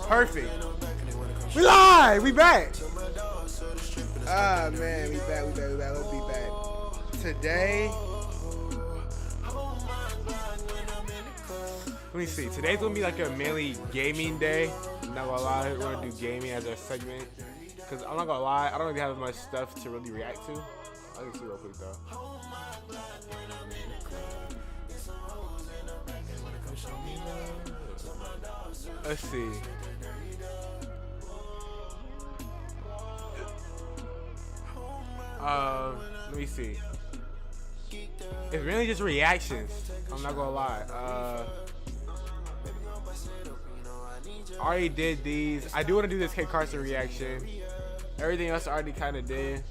Perfect. We live. We back. Ah man, we back. Let's be back. Today, let me see. Today's gonna be like a mainly gaming day. I'm not gonna lie, we're gonna do gaming as our segment. Cause I'm not gonna lie, I don't really have much stuff to really react to. I can see real quick though. Let's see. Let me see. It's really just reactions. I'm not gonna lie. I already did these. I do want to do this Kid Carson reaction. Everything else I already kind of did.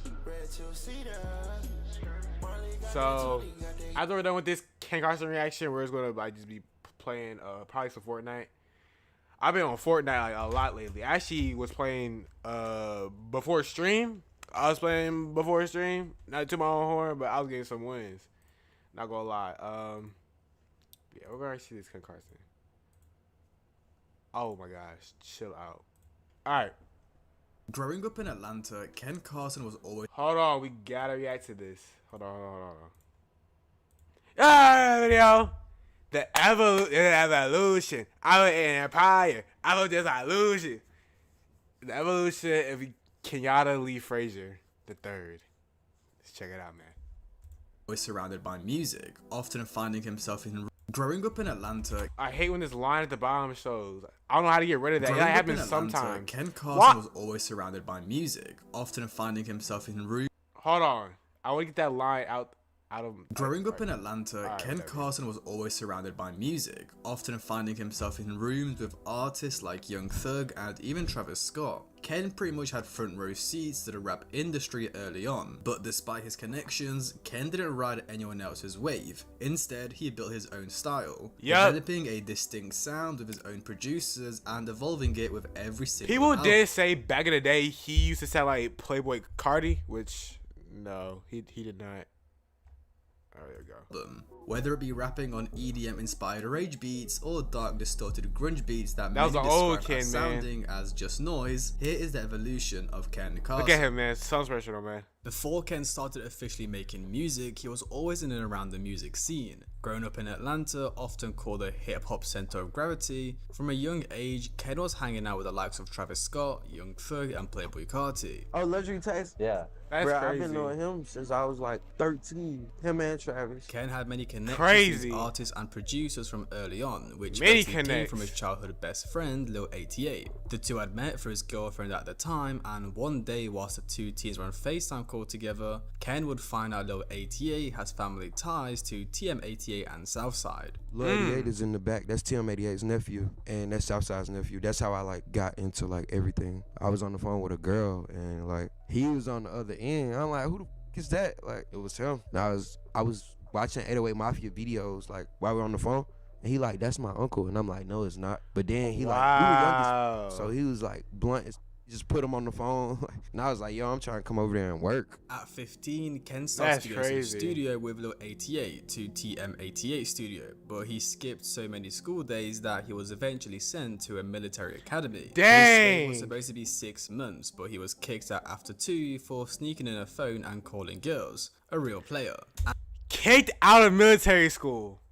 So after we're done with this Ken Carson reaction, we're just gonna like just be playing probably some Fortnite. I've been on Fortnite like a lot lately. I actually was playing before stream. I was playing before stream, not to my own horn, but I was getting some wins. Not gonna lie. Yeah, we're gonna see this Ken Carson. Oh my gosh, chill out. All right. Growing up in Atlanta, Ken Carson was always... Hold on, we gotta react to this. Hold on. Ah, video. The evolution. I was an empire. I was just illusion. The evolution of Kenyatta Lee Frazier the third. Let's check it out, man. Always surrounded by music, often finding himself in... Growing up in Atlanta... I hate when this line at the bottom shows. I don't know how to get rid of that. That happens sometimes. Ken Carson was always surrounded by music, often finding himself in rooms... Hold on. I want to get that line out of... Growing up in Atlanta, Ken Carson was always surrounded by music, often finding himself in rooms with artists like Young Thug and even Travis Scott. Ken pretty much had front row seats to the rap industry early on, but despite his connections, Ken didn't ride anyone else's wave. Instead, he built his own style, developing a distinct sound with his own producers and evolving it with every single People album. did say back in the day he used to sound like Playboy Cardi, which no, he did not. Oh, there you go. Whether it be rapping on EDM inspired rage beats or dark distorted grunge beats that was many an old describe Ken, as sounding as just noise, here is the evolution of Ken Carson. Look at him, man. Sounds professional, man. Before Ken started officially making music, he was always in and around the music scene. Growing up in Atlanta, often called a hip-hop center of gravity, from a young age, Ken was hanging out with the likes of Travis Scott, Young Thug, and Playboy Carti. Oh, Luxury Tax? Yeah. That's Bro, crazy. I've been knowing him since I was like 13. Him and Travis. Ken had many connections with artists and producers from early on, which came from his childhood best friend, Lil 88. The two had met for his girlfriend at the time, and one day whilst the two teens were on FaceTime call together, Ken would find out Lil 88 has family ties to TM88 and Southside. Lil 88 is in the back. That's TM88's nephew, and that's Southside's nephew. That's how I like got into like everything. I was on the phone with a girl, and like he was on the other end. I'm like, who the f is that? Like it was him. And I was watching 808 Mafia videos like while we were on the phone, and he like, that's my uncle, and I'm like, no, it's not. But then he like, we were young, so he was like blunt. Just put him on the phone, and I was like, yo, I'm trying to come over there and work. At 15, Ken started to go to the studio with Lil 88 to TM88 studio, but he skipped so many school days that he was eventually sent to a military academy. Dang! His stay was supposed to be 6 months, but he was kicked out after 2 for sneaking in a phone and calling girls. A real player. Kicked out of military school.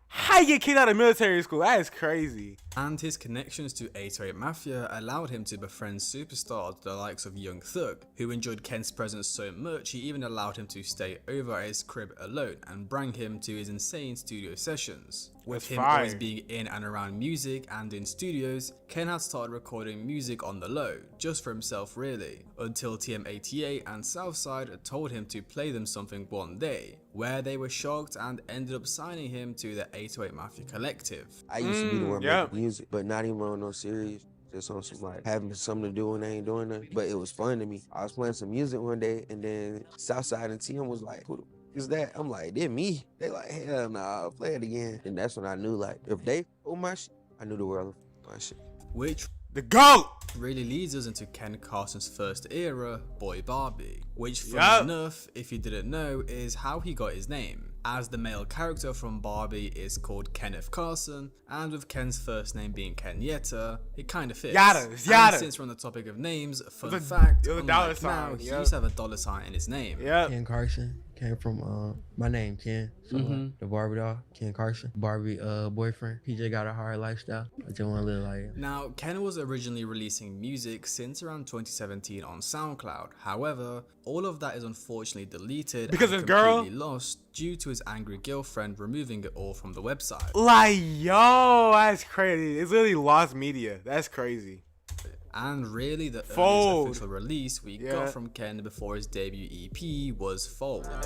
How you get kicked out of military school? That is crazy. And his connections to 808 Mafia allowed him to befriend superstars the likes of Young Thug, who enjoyed Ken's presence so much he even allowed him to stay over at his crib alone and bring him to his insane studio sessions. With him always being in and around music and in studios, Ken had started recording music on the low, just for himself really, until TM88 and Southside told him to play them something one day, where they were shocked and ended up signing him to the 808 Mafia collective. I used to be the one making music, but not even on no serious. Just on some like having something to do when they ain't doing nothing. But it was fun to me. I was playing some music one day, and then Southside and TM was like, who the is that? I'm like, they're me. They like, hell nah, I'll play it again. And that's when I knew, like, if they my shit, I knew the world of my shit. Which The GOAT! really leads us into Ken Carson's first era, Boy Barbie, which funny Yup. enough, if you didn't know, is how he got his name, as the male character from Barbie is called Kenneth Carson, and with Ken's first name being Kenyatta, it kind of fits. Yada. And since we're on the topic of names, fun fact, it was a dollar unlike now, sign, he yup. used to have a dollar sign in his name. Yep. Ken Carson came from my name Ken, so like, the Barbie doll, Ken Carson. Barbie boyfriend. He just got a hard lifestyle. I just want to live like him. Now, Ken was originally releasing music since around 2017 on SoundCloud. However, all of that is unfortunately deleted Because and his girl? completely lost due to his angry girlfriend removing it all from the website. Like, yo, that's crazy. It's literally lost media. That's crazy. And really, the Fold. earliest official release we Yeah. got from Ken before his debut EP was Fold. Like,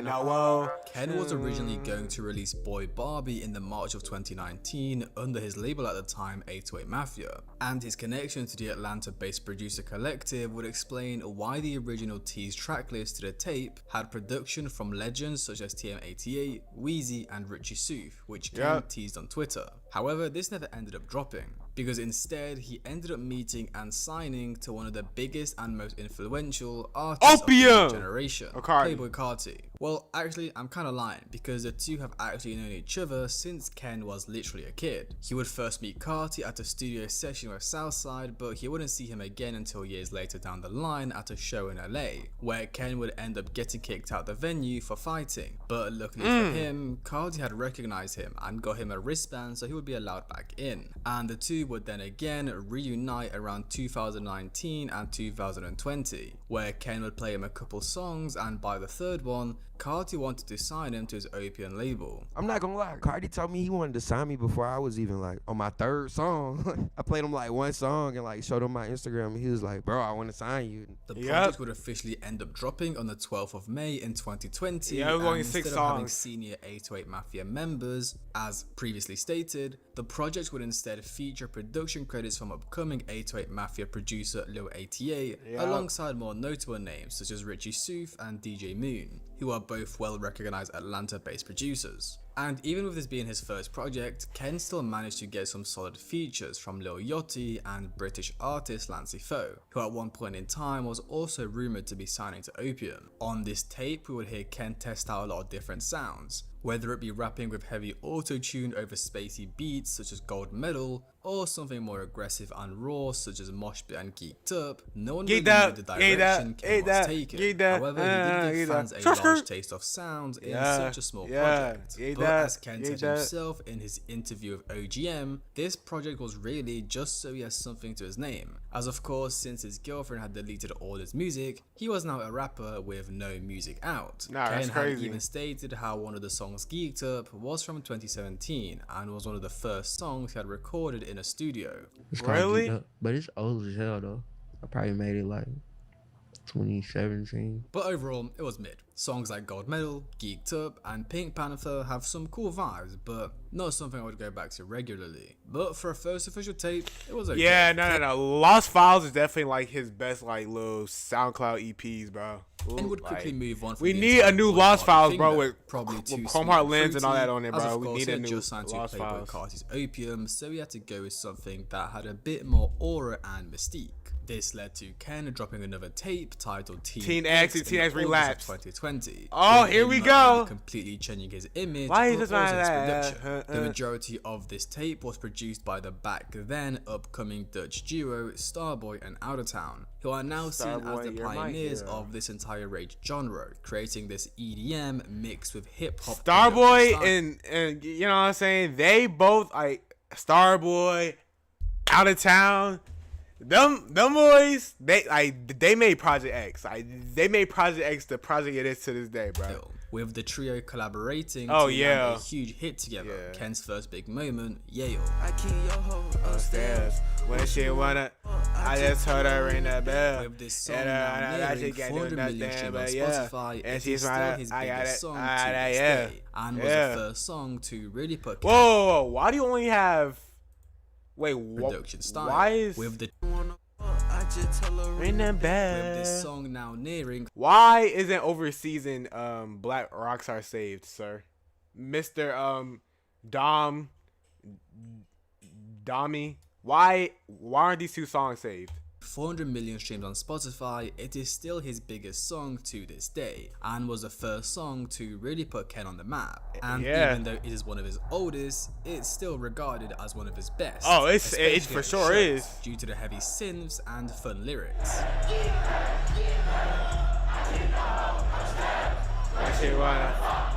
no, whoa. Ken was originally going to release Boy Barbie in the March of 2019 under his label at the time, 808 Mafia, and his connection to the Atlanta-based producer collective would explain why the original T's tracklist to the tape had production from legends such as TM88, Wheezy, and Richie Soof, which Ken Yep. teased on Twitter. However, this never ended up dropping, because instead he ended up meeting and signing to one of the biggest and most influential artists of the Opium! new generation, Carti. Playboi Carti. Well, actually, I'm kind of lying, because the two have actually known each other since Ken was literally a kid. He would first meet Carti at a studio session with Southside, but he wouldn't see him again until years later down the line at a show in LA, where Ken would end up getting kicked out the venue for fighting. But luckily for him, Carti had recognized him and got him a wristband so he would be allowed back in. And the two would then again reunite around 2019 and 2020, where Ken would play him a couple songs, and by the third one, Carti wanted to sign him to his Opium label. I'm not gonna lie, Cardi told me he wanted to sign me before I was even like on my third song. I played him like one song and like showed him my Instagram, and he was like, bro, I want to sign you. The Yep. project would officially end up dropping on the 12th of May in 2020. Yeah, it was only and 6 instead of having songs. senior 808 Mafia members, as previously stated, the project would instead feature production credits from upcoming 808 Mafia producer Lil ATA, Yep. alongside more notable names such as Richie Soof and DJ Moon, who are both well recognized Atlanta-based producers. And even with this being his first project, Ken still managed to get some solid features from Lil Yachty and British artist Lancey Foe, who at one point in time was also rumoured to be signing to Opium. On this tape, we would hear Ken test out a lot of different sounds, whether it be rapping with heavy auto-tune over spacey beats such as Gold Medal, or something more aggressive and raw such as Mosh Pit and Geeked Up. No one really knew the direction Ken was taking. However, he did give fans a large taste of sounds in such a small project. But as Ken said himself in his interview with OGM, this project was really just so he has something to his name, as of course since his girlfriend had deleted all his music, he was now a rapper with no music out. Nah, Ken that's had crazy. even stated how one of the songs Geeked Up was from 2017 and was one of the first songs he had recorded in a studio. It's called Really? Geeked Up, but it's old as hell though. I probably made it like 2017. But overall, it was mid. Songs like Gold Medal, Geeked Up, and Pink Panther have some cool vibes, but not something I would go back to regularly. But for a first official tape, it was okay. Yeah, no. Lost Files is definitely like his best like little SoundCloud EPs, bro. And would quickly move on. From we the need entire a new Boy Lost Barbie Files, bro, thing, with probably too Chrome sweet Heart and Lens and all fruity, that on it, as bro. of We course need he a had new just signed to Lost Playboi Files. Carti's Opium, so he had to go with something that had a bit more aura and mystique. This led to Ken dropping another tape titled Teen X in Teen X August of Relapse. 2020. Oh, with here him we not go. only completely changing his image, Why but is this also his like production. The majority of this tape was produced by the back then upcoming Dutch duo Starboy and Out of Town, who are now seen as Starboy, the you're my pioneers hero. of this entire rage genre, creating this EDM mixed with hip hop. Starboy and you know what I'm saying? They both like Starboy, Out of Town. Them boys, they made Project X. They made Project X the project it is to this day, bro. With the trio collaborating Oh, to yeah. land a huge hit together. Yeah. Ken's first big moment, Yale. I keep your hoe Upstairs when she wanna, I just heard her ring the bell. With this song And now I nearing should get 400 million nothing, streams on but yeah. Spotify, And it she's is still right, his I got biggest it. song Ah, to this yeah. day, and was Yeah. the first song to really put Ken Whoa, why do you only have? Wait, production style. why is with the I just tell her ring the with this bell? song now nearing Why isn't overseason Black Rockstar saved, sir? Mr. Dom Dami. Why aren't these two songs saved? 400 million streams on Spotify, it is still his biggest song to this day, and was the first song to really put Ken on the map. And even though it is one of his oldest, it's still regarded as one of his best. Oh, it for sure is. Due to the heavy synths and fun lyrics.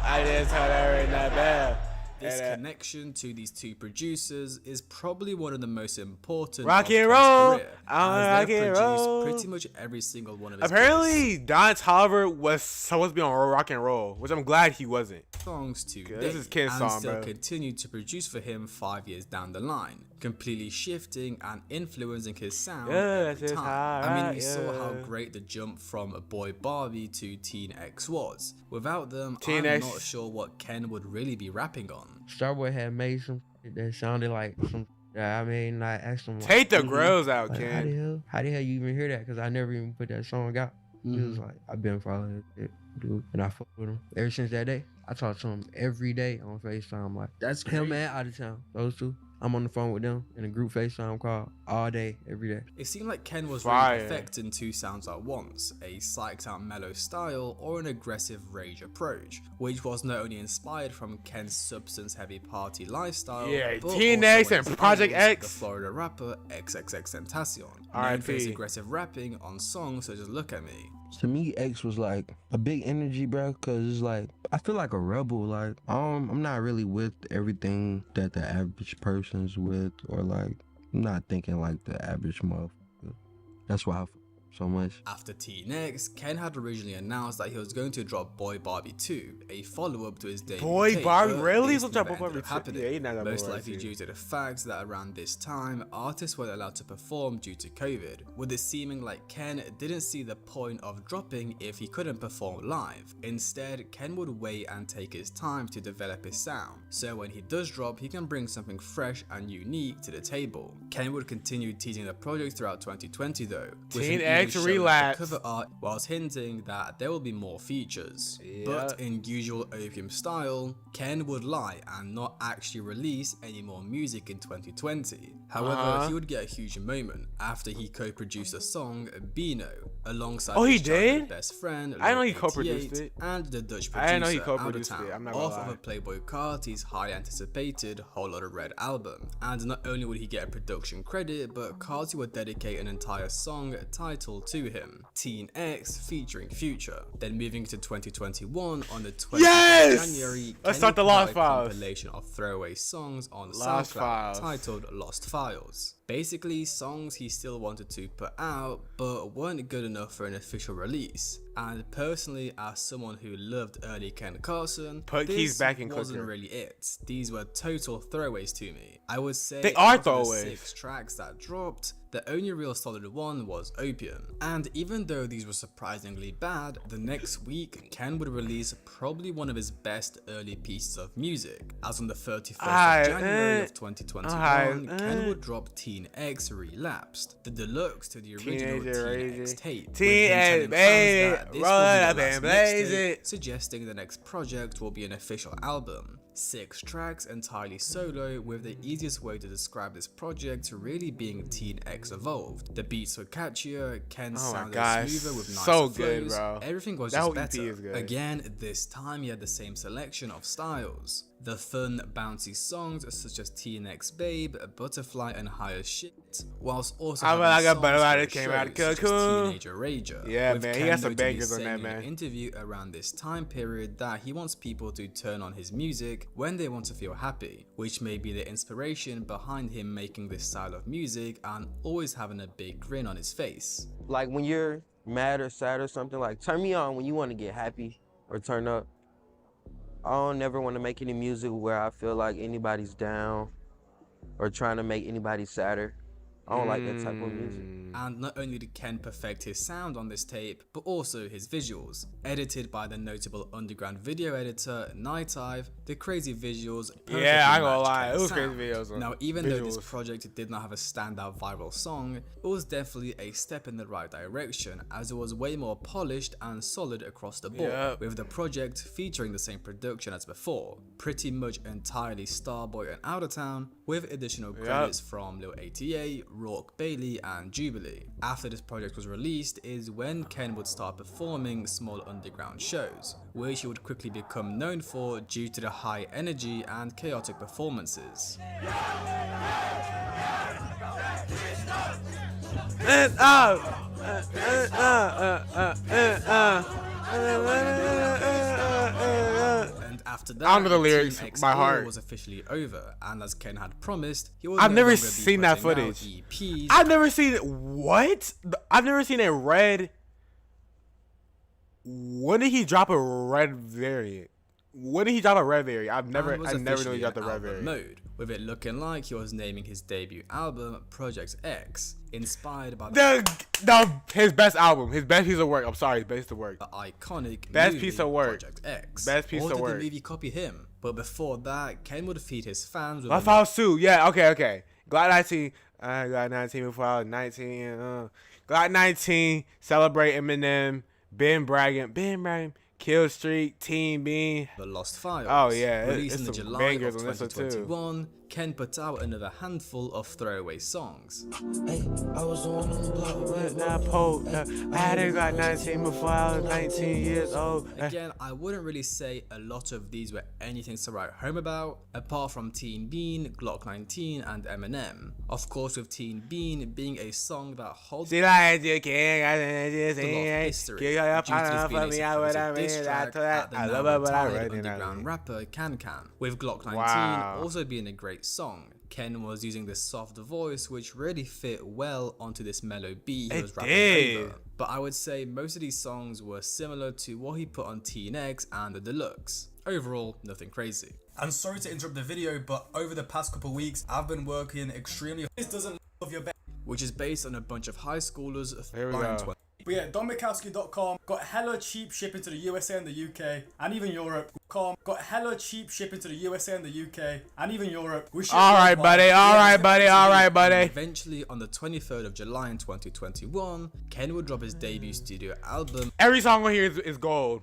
I just heard her in that bell. This connection to these two producers is probably one of the most important rock of and Ken's roll. career, Rock as and they've roll. produced pretty much every single one of his Apparently, Don Tolliver was supposed to be on rock and roll, which I'm glad he wasn't. songs to date, this is Ken's and song, still bro. continued to produce for him 5 years down the line, completely shifting and influencing his sound every time. I mean, we saw how great the jump from Boy Barbie to Teen X was. Without them, Teen I'm X. not sure what Ken would really be rapping on. Starboy had made some shit that sounded like some. I mean, I asked him. Take the grills out, like, Ken. how the hell you even hear that? Because I never even put that song out. He was like, I've been following it, dude, and I fuck with him ever since that day. I talk to him every day on FaceTime. Like, that's him and Out of Town. Those two. I'm on the phone with them in a group FaceTime call all day, every day. It seemed like Ken was Fire. really perfecting two sounds at once, a psyched out mellow style or an aggressive rage approach, which was not only inspired from Ken's substance heavy party lifestyle, Yeah, but Teen also X one and of his Project idols, X. the Florida rapper XXXTentacion, known R.I.P. for his aggressive rapping on songs such as Look at Me. To me, X was like a big energy, bro, because it's like, I feel like a rebel. Like, I'm not really with everything that the average person's with, or like, I'm not thinking like the average motherfucker. That's why I fuck so much. After Teen X, Ken had originally announced that he was going to drop Boy Barbie 2, a follow-up to his debut Boy tape, Barbie, but really? this He'll drop never Boy ended Barbie up 2? happening, Yeah, he's not gonna most Boy likely Barbie 2. due to the fact that around this time, artists weren't allowed to perform due to COVID, with it seeming like Ken didn't see the point of dropping if he couldn't perform live. Instead, Ken would wait and take his time to develop his sound, so when he does drop, he can bring something fresh and unique to the table. Ken would continue teasing the project throughout 2020 though, with Teen him even X showing off the relapse. cover art whilst hinting that there will be more features. But in usual Opium style, Ken would lie and not actually release any more music in 2020. However, he would get a huge moment after he co-produced a song Beano alongside Oh, he his childhood did? best friend I didn't know he Lil co-produced 88 it. and the Dutch I didn't know he producer co-produced it, Out I'm not of gonna Town, off lie. of Playboy Carti's highly anticipated Whole Lotta Red album. And not only would he get a production credit, but Carti would dedicate an entire song titled to him, Teen X featuring Future. Then moving to 2021, on the 20th Yes! of January, Let's Ken start the would put out Lost a Files. compilation of throwaway songs on Lost SoundCloud Files. titled Lost Files. Basically, songs he still wanted to put out, but weren't good enough for an official release. And personally, as someone who loved early Ken Carson, Put this Keys back in wasn't Cooker. really it. These were total throwaways to me. I would say They are out of the throwaways. 6 tracks that dropped, the only real solid one was Opium. And even though these were surprisingly bad, the next week, Ken would release probably one of his best early pieces of music. As on the 31st of January of 2021, Ken would drop Teen X Relapsed, the deluxe to the original Teenager Teen X Crazy. tape. with Teen him X, telling fans baby, that this roll will be it the up last and blaze mixtape, it. suggesting the next project will be an official album. 6 tracks entirely solo, with the easiest way to describe this project really being Teen X Evolved. The beats were catchier, Ken's Oh my sound gosh, was smoother with nicer so good, flows. bro. Everything was That just whole EP better. is good. Again, this time he had the same selection of styles. The fun, bouncy songs such as Teen X Babe, Butterfly and Higher Shit, whilst also I'm having like a songs butterfly for that came out of shows such as cocoon. Teenager Rager. Yeah, with man, he Ken got some notably bangers on that, saying in man. an interview around this time period that he wants people to turn on his music when they want to feel happy, which may be the inspiration behind him making this style of music and always having a big grin on his face. Like when you're mad or sad or something, like turn me on when you want to get happy or turn up. I don't never want to make any music where I feel like anybody's down or trying to make anybody sadder. I don't like that type of music. And not only did Ken perfect his sound on this tape, but also his visuals. Edited by the notable underground video editor Night Hive, the crazy visuals perfectly Yeah, I ain't gonna matched lie, Ken's it was sound. crazy videos. Now, even though this visuals. project did not have a standout viral song, it was definitely a step in the right direction, as it was way more polished and solid across the board, Yep. with the project featuring the same production as before, pretty much entirely Starboy and Out of Town, with additional credits from Lil ATA, Rourke Bailey, and Jubilee. After this project was released is when Ken would start performing small underground shows, which he would quickly become known for due to the high energy and chaotic performances. And after that, I don't know the lyrics Team X by era heart. was officially over, and as Ken had promised, he would I've no never longer be seen that putting out footage. EPs. I've never seen what? I've never seen a red. When did he drop a red variant? When did he drop a red variant? and was I never knew officially he dropped in the red album variant. mode, with it looking like he was naming his debut album Project X, inspired by His best album, his best piece of work. I'm sorry, his best piece of work. the iconic Best movie piece of work. Project X. Best piece or of did work. the movie copy him? But before that, Ken would feed his fans with Left House 2. Yeah, okay. Glock 19. I got 19 before I was 19. Glock 19. Celebrate Eminem. Ben Bragging. Kill Streak. Team Bean. The Lost Files. Oh, yeah, Released it's in some July bangers of on this one, too. 2021, Ken put out another handful of throwaway songs. Hey, I was the one on the block. Not Pope. I had got 19 before I was 19 years old. Again, I wouldn't really say a lot of these were anything to write home about, apart from Teen Bean, Glock 19, and Eminem. Of course, with Teen Bean being a song that holds See like you can't history, due to this being a supposed diss track at the I now love it, but I retired read it. underground rapper Can, with Glock 19 Wow. also being a great song. Ken was using this soft voice which really fit well onto this mellow beat he It was rapping did. over. But I would say most of these songs were similar to what he put on Teen X and the Deluxe. Overall, nothing crazy. And sorry to interrupt the video, but over the past couple weeks, I've been working extremely. This doesn't love your best, which is based on a bunch of high schoolers. Here we go. But yeah, DonMikowski.com got hella cheap shipping to the USA and the UK and even Europe. Got hella cheap shipping to the USA and the UK and even Europe. All right, buddy. Eventually, on the 23rd of July in 2021, Ken would drop his debut studio album, Every song on here is gold.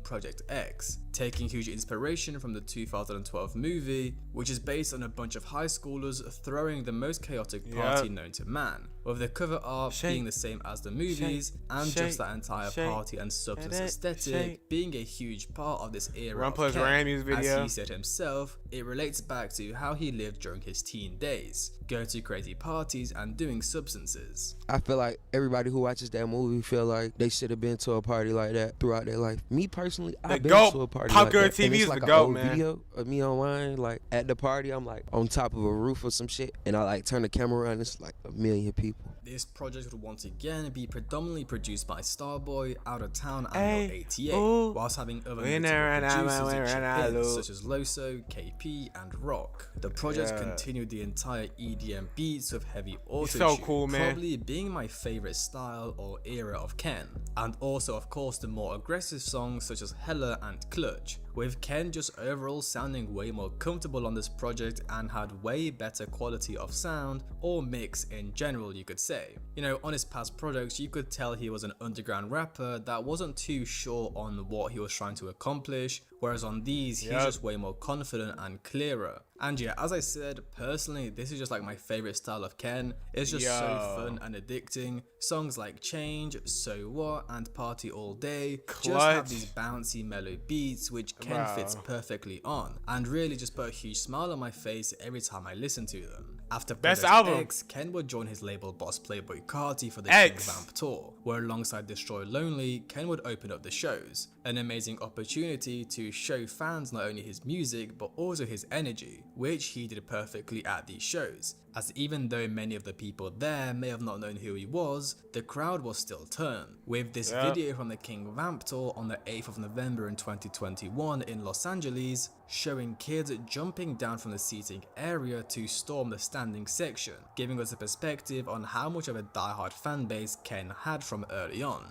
Project X, taking huge inspiration from the 2012 movie, which is based on a bunch of high schoolers throwing the most chaotic party known to man, with the cover art being the same as the movies, and just that entire party and substance aesthetic being a huge part of this era. Run of plus Ken. Ram music video. As he said himself, it relates back to how he lived during his teen days, going to crazy parties and doing substances. I feel like everybody who watches that movie feel like they should have been to a party like that throughout their life. Me personally, I've been GOAT. to a party Popular like that. And TV it's is like the an GOAT, old man. video of me online, like at the party, I'm like on top of a roof or some shit, and I like turn the camera around, it's like 1 million people. This project would once again be predominantly produced by Starboy, Out of Town, and Lil ATA, whilst having other notable producers and chip ins such as Loso, KP, and Rock. The project continued the entire EDM beats with heavy auto-tune, so cool, man. probably being my favorite style or era of Ken, and also of course the more aggressive songs such as Hella and Clutch, with Ken just overall sounding way more comfortable on this project and had way better quality of sound or mix in general, you could say. You know, on his past projects you could tell he was an underground rapper that wasn't too sure on what he was trying to accomplish, whereas on these he's just way more confident and clearer. And yeah, as I said, personally this is just like my favorite style of Ken. It's just so fun and addicting. Songs like Change, So What, and Party All Day just have these bouncy mellow beats which Ken fits perfectly on, and really just put a huge smile on my face every time I listen to them. After Best Project album. X, Ken would join his label boss Playboy Carti for the X. King Vamp tour, where alongside Destroy Lonely, Ken would open up the shows. An amazing opportunity to show fans not only his music but also his energy, which he did perfectly at these shows. as even though many of the people there may have not known who he was, the crowd was still turned. With this video from the King Vamp tour on the 8th of November in 2021 in Los Angeles, showing kids jumping down from the seating area to storm the standing section, giving us a perspective on how much of a diehard fanbase Ken had from early on.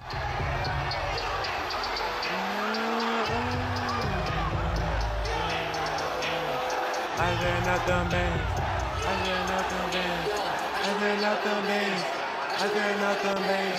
I said nothing bad. I said nothing bad. I said nothing bad. I said nothing bad.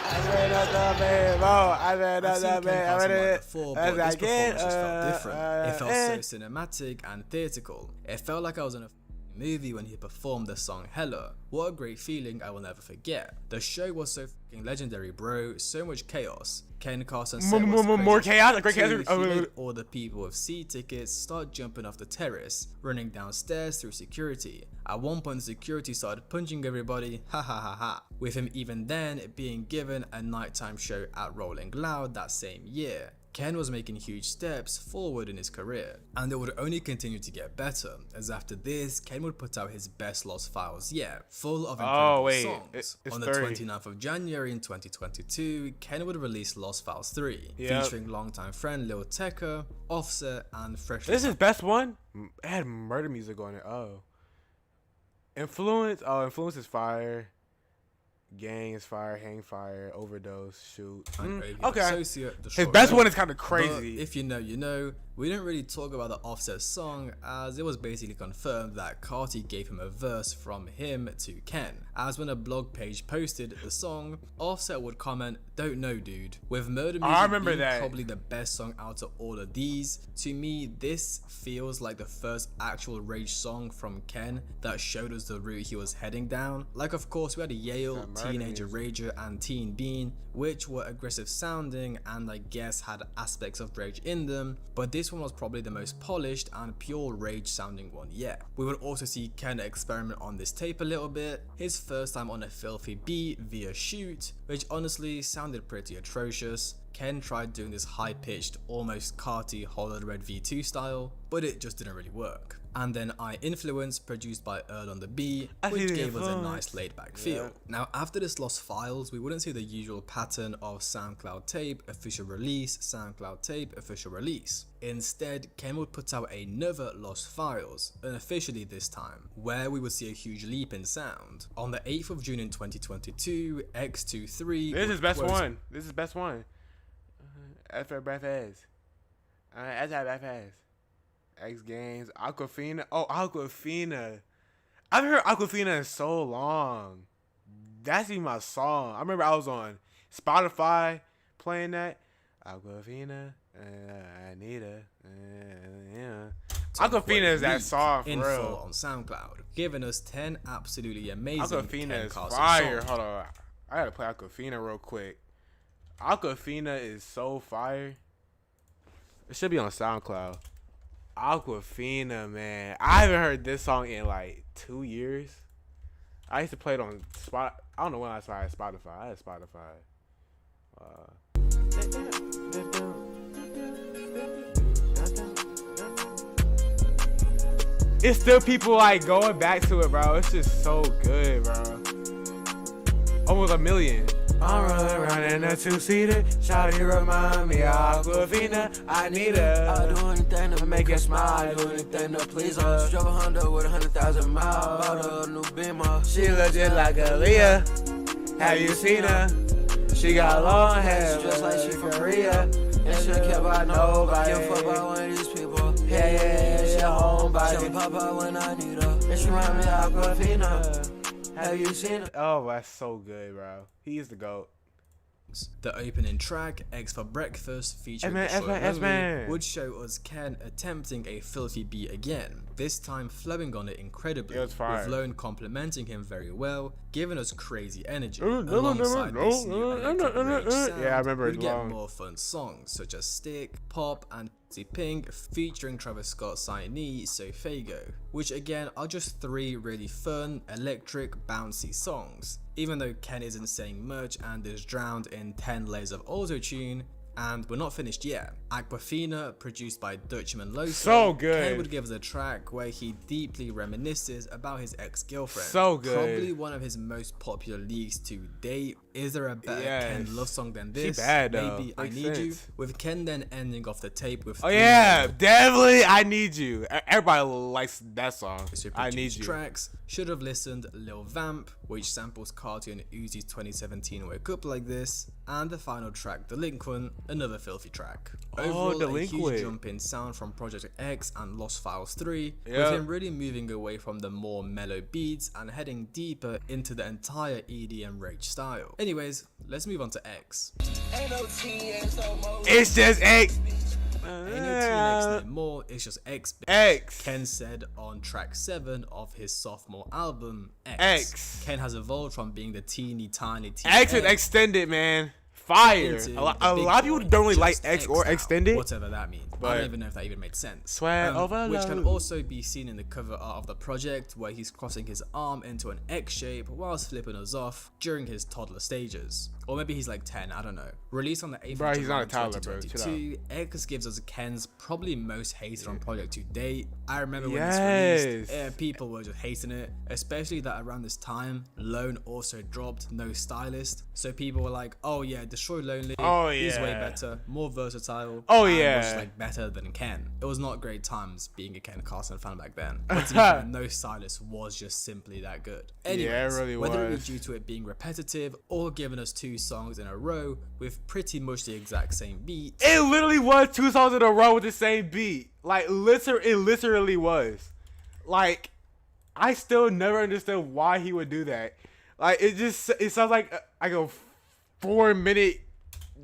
I said nothing bad. Bro, I said nothing bad. I've seen Ken before, but this performance just felt different. It felt so cinematic and theatrical. It felt like I was in a movie when he performed the song Hella. What a great feeling I will never forget. The show was so fucking legendary, bro. So much chaos. Ken Carson said more chaos, a great chaos. He made all the people with seat tickets start jumping off the terrace, running downstairs through security. At one point, the security started punching everybody, ha ha ha ha. With him even then being given a nighttime show at Rolling Loud that same year. Ken was making huge steps forward in his career, and it would only continue to get better, as after this, Ken would put out his best Lost Files yet, full of incredible songs. On the 29th of January in 2022, Ken would release Lost Files 3, featuring longtime friend Lil Tecca, Offset, and Fresh. This is his best one? It had murder music on it. Oh. Influence? Oh, Influence is fire. Gang is fire, hang fire, overdose, shoot. Okay. His best one is kind of crazy. But if you know, you know. We didn't really talk about the Offset song, as it was basically confirmed that Carti gave him a verse from him to Ken. As when a blog page posted the song, Offset would comment, "Don't know, dude." With Murder Music being probably the best song out of all of these, to me this feels like the first actual Rage song from Ken that showed us the route he was heading down. Like, of course, we had a Yale, Teenager Rager, and Teen Bean, which were aggressive sounding and I guess had aspects of Rage in them, but this one was probably the most polished and pure Rage sounding one yet. We would also see Ken experiment on this tape a little bit, his first time on a filthy beat via Shoot, which honestly sounded pretty atrocious. Ken tried doing this high-pitched, almost Carti Hollow Red V2 style, but it just didn't really work. And then I Influence, produced by Earl on the Beat, which gave us a nice laid-back feel. Now, after this Lost Files, we wouldn't see the usual pattern of SoundCloud tape, official release, SoundCloud tape, official release. Instead, Ken would put out another Lost Files, unofficially this time, where we would see a huge leap in sound. On the 8th of June in 2022, X23... This is best one. This is best one. F for breath ass. That's how breath ass. X Games, Aquafina. Oh, Aquafina. I haven't heard Aquafina in so long. That's even my song. I remember I was on Spotify playing that. Aquafina, Anita, yeah. Aquafina is that song for real. On SoundCloud, giving us 10 absolutely amazing Aquafina is fire. Hold on, I gotta play Aquafina real quick. Aquafina is so fire. It should be on SoundCloud. Aquafina, man. I haven't heard this song in like 2 years. I used to play it on Spot. I don't know when I started Spotify. I had Spotify. It's still people like going back to it, bro. It's just so good, bro. Almost 1 million. I'm running around in a two-seater. Shawty remind me of Aquafina. I need her. I do anything to make her smile. I do anything to please her. Drove a Honda with 100,000 miles. Bought a new Beamer. She look just like Aaliyah. Have you seen her? She got long hair, just like she from Korea. And she don't care about nobody. Give a fuck about one of these people. Yeah, she a homebody. She pop out when I need her. And she remind me of Aquafina. Have you seen it? Oh, that's so good, bro. He is the GOAT. The opening track, Eggs for Breakfast, featuring Lily, would show us Ken attempting a filthy beat again, this time flowing on it incredibly, with Lone complimenting him very well, giving us crazy energy. Alongside this new electric sound, I remember we'd get more fun songs such as Stick, Pop, and Pink, featuring Travis Scott's signee, THABoyImri, which again are just 3 really fun, electric, bouncy songs. Even though Ken isn't saying much and is drowned in 10 layers of auto-tune, And we're not finished yet. Aquafina, produced by Dutchman Loso. So good. Ken would give us a track where he deeply reminisces about his ex-girlfriend. So good. Probably one of his most popular leaks to date. Is there a better Ken love song than this? She bad though. Maybe I Need You. With Ken then ending off the tape with definitely I Need You. Everybody likes that song. I Need You. Tracks. Should have listened Lil Vamp, which samples Carti and Uzi's 2017 Wake Up Like This, and the final track, Delinquent, another filthy track. Overall, a huge jump in sound from Project X and Lost Files 3, with him really moving away from the more mellow beats and heading deeper into the entire EDM rage style. Anyways, let's move on to X. It's just X. Ain't no TNX no more, it's just X. Ken said on track 7 of his sophomore album, X. Ken has evolved from being the teeny tiny X is extended, man. Fire. A lot of people don't really like X or extended. Whatever that means. But I don't even know if that even made sense. Swear overload. Which can also be seen in the cover art of the project, where he's crossing his arm into an X shape whilst flipping us off during his toddler stages. Or maybe he's like 10, I don't know. Released on the 8th of July 2022, X gives us Ken's probably most hated on project to date. I remember when this released, people were just hating it, especially that around this time, Lone also dropped No Stylist. So people were like, oh yeah, Destroy Lonely is way better, more versatile, was like better than Ken. It was not great times being a Ken Carson fan back then. But to be fair, No Stylist was just simply that good. Anyways, it really whether it was due to it being repetitive or giving us 2 songs in a row with pretty much the exact same beat. It literally was 2 songs in a row with the same beat. Like, it literally was. Like, I still never understood why he would do that. Like, it sounds like a 4-minute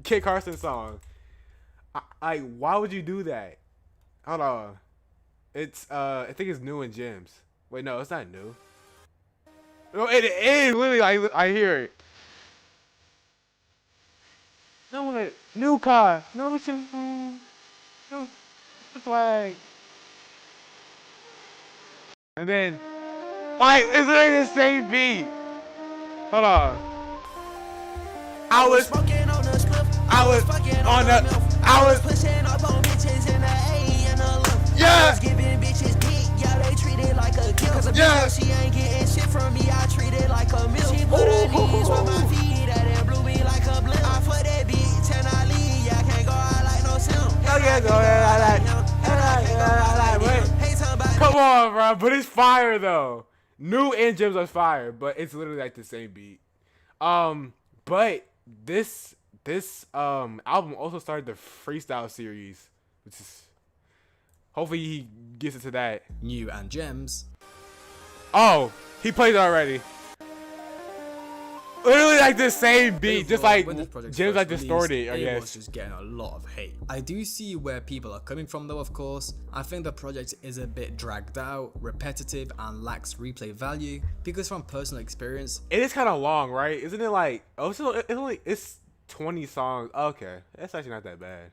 Kid Carson song. Why would you do that? Hold on. It's, I think it's New in Gems. Wait, no, it's not new. No, it is literally, I hear it. No, new car. No, it's no flag. And then, like, it's literally the same beat. Hold on. I was pushing up on bitches in the A and the lump. I was giving bitches dick, yeah, they treat it like a gift. Cause a bitch, she ain't getting shit from me, I treat it like a milk. She put her knees with my feet, that it blew me like a blimp. I put that bitch and I leave, yeah, I can't go out like no simp. Come on, bro, but it's fire though. New and Gems are fire, but it's literally like the same beat. But this album also started the freestyle series, which is hopefully he gets into that. New and Gems. Oh, he played it already. Literally like the same beat, just like Gems like distorted, I guess. It was just getting a lot of hate. I do see where people are coming from though, of course. I think the project is a bit dragged out, repetitive, and lacks replay value, because from personal experience, it is kind of long, right? Isn't it like, it's 20 songs. Okay, that's actually not that bad.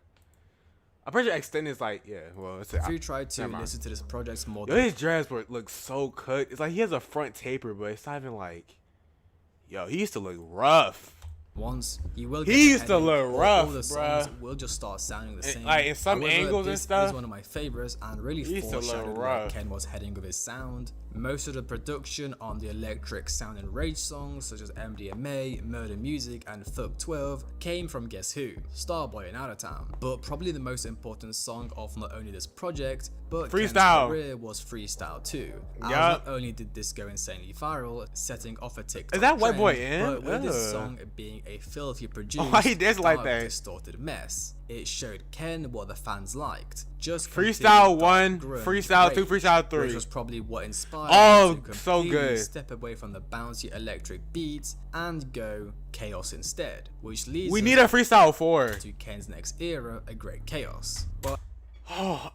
I'm pretty sure extended is like, if you try to listen to this project more his dreads look so cut. It's like he has a front taper, but it's not even like, he used to look rough. Once you will get he used to look rough, all the songs will just start sounding the same. Like in some angles and stuff. This is one of my favorites and really foreshadowed where Ken was heading with his sound. Most of the production on the electric sound and rage songs such as MDMA, Murder Music, and Thug 12 came from Guess Who, Starboy and Out of Town. But probably the most important song of not only this project, but Ken's career was Freestyle 2. Not only did this go insanely viral, setting off a TikTok is that trend, White Boy in? But with this song being a filthy produced, distorted mess, it showed Ken what the fans liked. Just Freestyle 1, Freestyle 2, Freestyle 3. Which was probably what inspired him to so good. Step away from the bouncy electric beats and go chaos instead. Which leads we need a Freestyle 4 to Ken's next era, A Great Chaos. But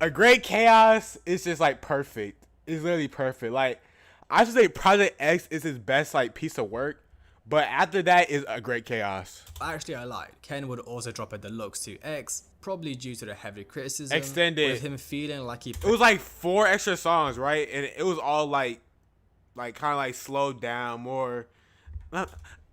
A Great Chaos is just like perfect. It's literally perfect. Like, I should say Project X is his best like piece of work. But after that is A Great Chaos. Actually, I lied. Ken would also drop a deluxe to X, probably due to the heavy criticism. Extended. With him feeling like he... It was like 4 extra songs, right? And it was all like kind of like slowed down more.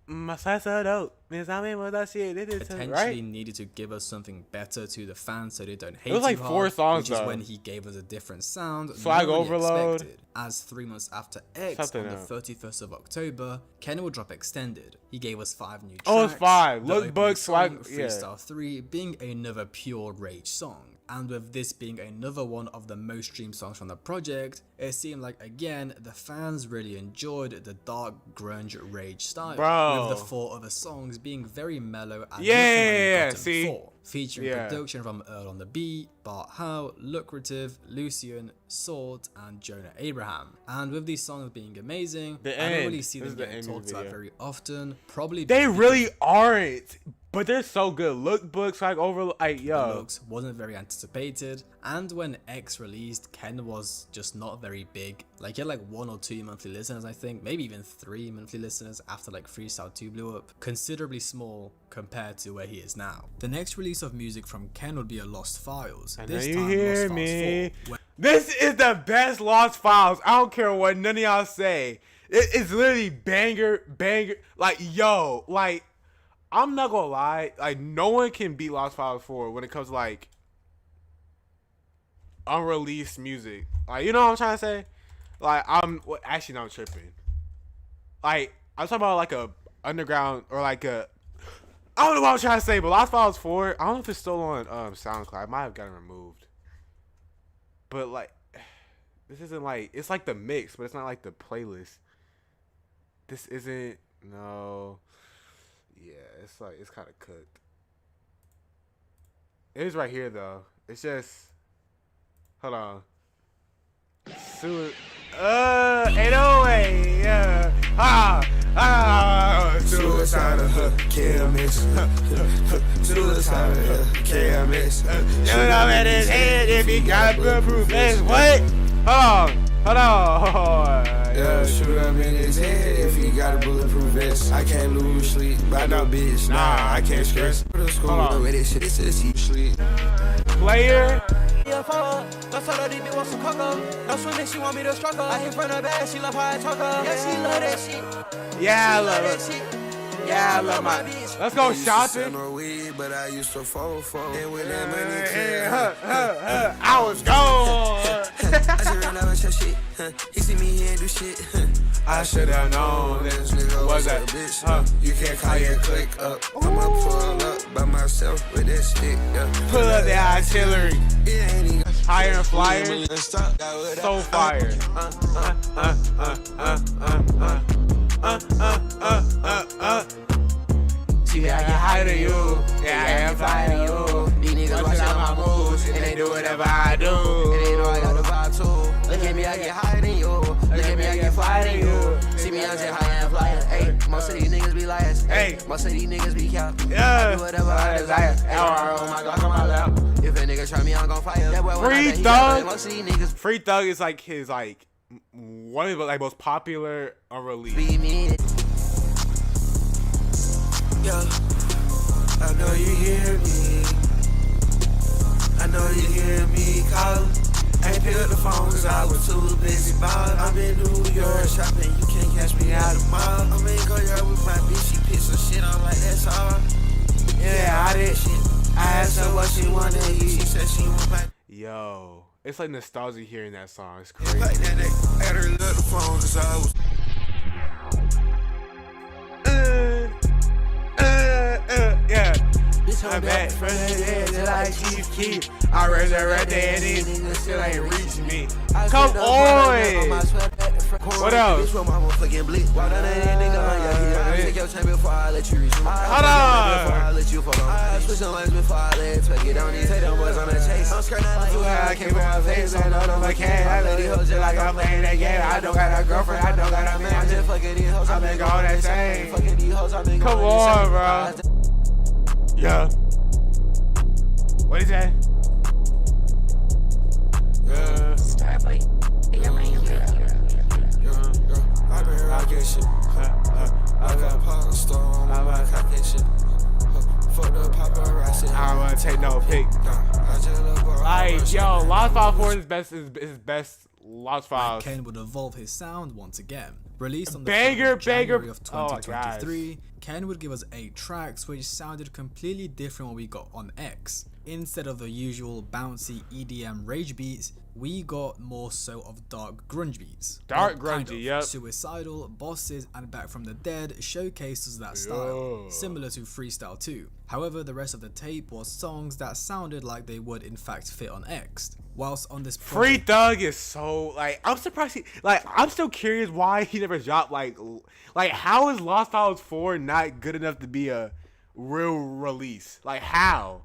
My side's out. that shit. They did potentially right. needed to give us something better to the fans so they don't hate It was like too 4 hard, songs, which though. is when he gave us a different sound. Swag nobody Overload. expected. As 3 months after X, Something on the else. 31st of October, Ken will drop Extended. He gave us 5 new tracks. Oh, it's 5. The Lookbook, opening Swag, song, yeah. Freestyle 3 being another pure rage song. And with this being another one of the most streamed songs from the project, it seemed like again the fans really enjoyed the dark grunge rage style, Bro. with the 4 other songs being very mellow and Yeah, nothing like yeah, Bottom see? 4, featuring Yeah. production from Earl on the Beat, Bart Howe, Lucrative, Lucian, Sword, and Jonah Abraham. And with these songs being amazing, The I don't end. really see This them is the getting end of talked the about video. very often. Probably They because really aren't. But they're so good. Lookbooks, like Overload. Like, the yo. looks wasn't very anticipated, and when X released, Ken was just not very big. Like he had like 1 or 2 monthly listeners, I think, maybe even 3 monthly listeners after like Freestyle 2 blew up. Considerably small compared to where he is now. The next release of music from Ken would be a Lost Files. I know This you time hear Lost Files me. 4, where This is the best Lost Files. I don't care what none of y'all say. It's literally banger. Like, yo, like, I'm not gonna lie. Like, no one can beat Lost Files 4 when it comes to, like, unreleased music. Like, you know what I'm trying to say? Like, actually, no, I'm tripping. Like, I'm talking about, like, a underground or, like, a... I don't know what I'm trying to say, but Lost Files 4, I don't know if it's still on SoundCloud. I might have gotten removed. But, like, this isn't, like... It's, like, the mix, but it's not, like, the playlist. This isn't... No... Yeah, it's like, it's kind of cooked. It is right here, though. It's just... Hold on. 808, yeah. Suicide of her, KMS. Suicide of her, KMS. Shoot him in his head if he got bulletproof vest. What? Hold on. Yeah, shoot him in his head if he got a bulletproof vest. I can't lose sleep by no bitch. Nah, I can't stress. Hold on. This shit is he sleep. Player. Yeah, fuck. Don't tell her these bitch want some cocoa. No swimming, she want me to struggle. I hit from the bag, she love how I talk her. Yeah, she love that shit. Yeah, I She love that it. shit. Yeah, I love my bitch. Let's go Sell shopping. no weed, but I used to fall. And when that money I was gone. I just ran out of shit. He see me, he ain't do shit. I should have known This nigga was a bitch. You can't call your click up. I'ma pull up by myself with that stick. Pull up the artillery. It ain't even Higher and flyer. So fire. See, I get higher than you. Yeah, I am flyer than you. These niggas watching all my moves, and they do whatever I do. And they know I got the vibe too. Look at me, I get higher than you. Look at me, I get flyer than you. See me, I'm just higher and flyer. Hey, most of these niggas be liars. Hey. Most of these niggas be cap. Yeah. I do whatever I desire. Oh my God, on my lap. If a nigga try me, I'm gon' fire. That boy, when I Free bet he Thug. got it, most of these niggas Free Thug is like his like one of the like most popular unreleased. be me. Yo, I know you hear me. I know you hear me calling. Ain't pick up the phone cause I was too busy ballin'. I'm in New York shopping, you can't catch me out of mall. I'm in Korea with my bitch, she pissed some shit on like that's all. Yeah, I did shit. I asked her what she wanted to eat. She said she want my Yo, it's like nostalgia hearing that song. It's crazy. like that. I had her look the phone cause I was Yeah. Bitch, I'm back from the dead till I keep. I resurrected and these niggas still ain't reaching me. Come on. What else? Bitch, my motherfucking blick. Why don't that nigga on your heel? Take your time before I let you reach me. Hold on. Before I let you fuck on. Switch some lanes before I let it. Get on these, take them boys on the chase. I'm skirting out too high, I can't put my face on no vacation. I let these hoes just like I'm playing that game. I don't got a girlfriend, I don't got a man. I'm just fucking these hoes. I've been going that same. Fucking these hoes, I've been Come going on, that bro. Yeah. What is that? Yeah. I been rocking shit. I got Paul Stone on my cocking shit. Fuck the paparazzi. I don't wanna take no pic. I just look Like, yo, Lost Files 4 is his best Lost Files. Ken would evolve his sound once again. Released on the Banger, 3rd of January banger. of Oh my 2023, Ken would give us 8 tracks which sounded completely different from what we got on X. Instead of the usual bouncy EDM rage beats, we got more so of dark grunge beats. Dark Well, kind grungy, of. yep. Suicidal, Bosses, and Back from the Dead showcases that style, similar to Freestyle 2. However, the rest of the tape was songs that sounded like they would in fact fit on X. Whilst on this Free Thug is so like I'm surprised. I'm still curious why he never dropped like how is Lost Files 4 not good enough to be a real release? Like how?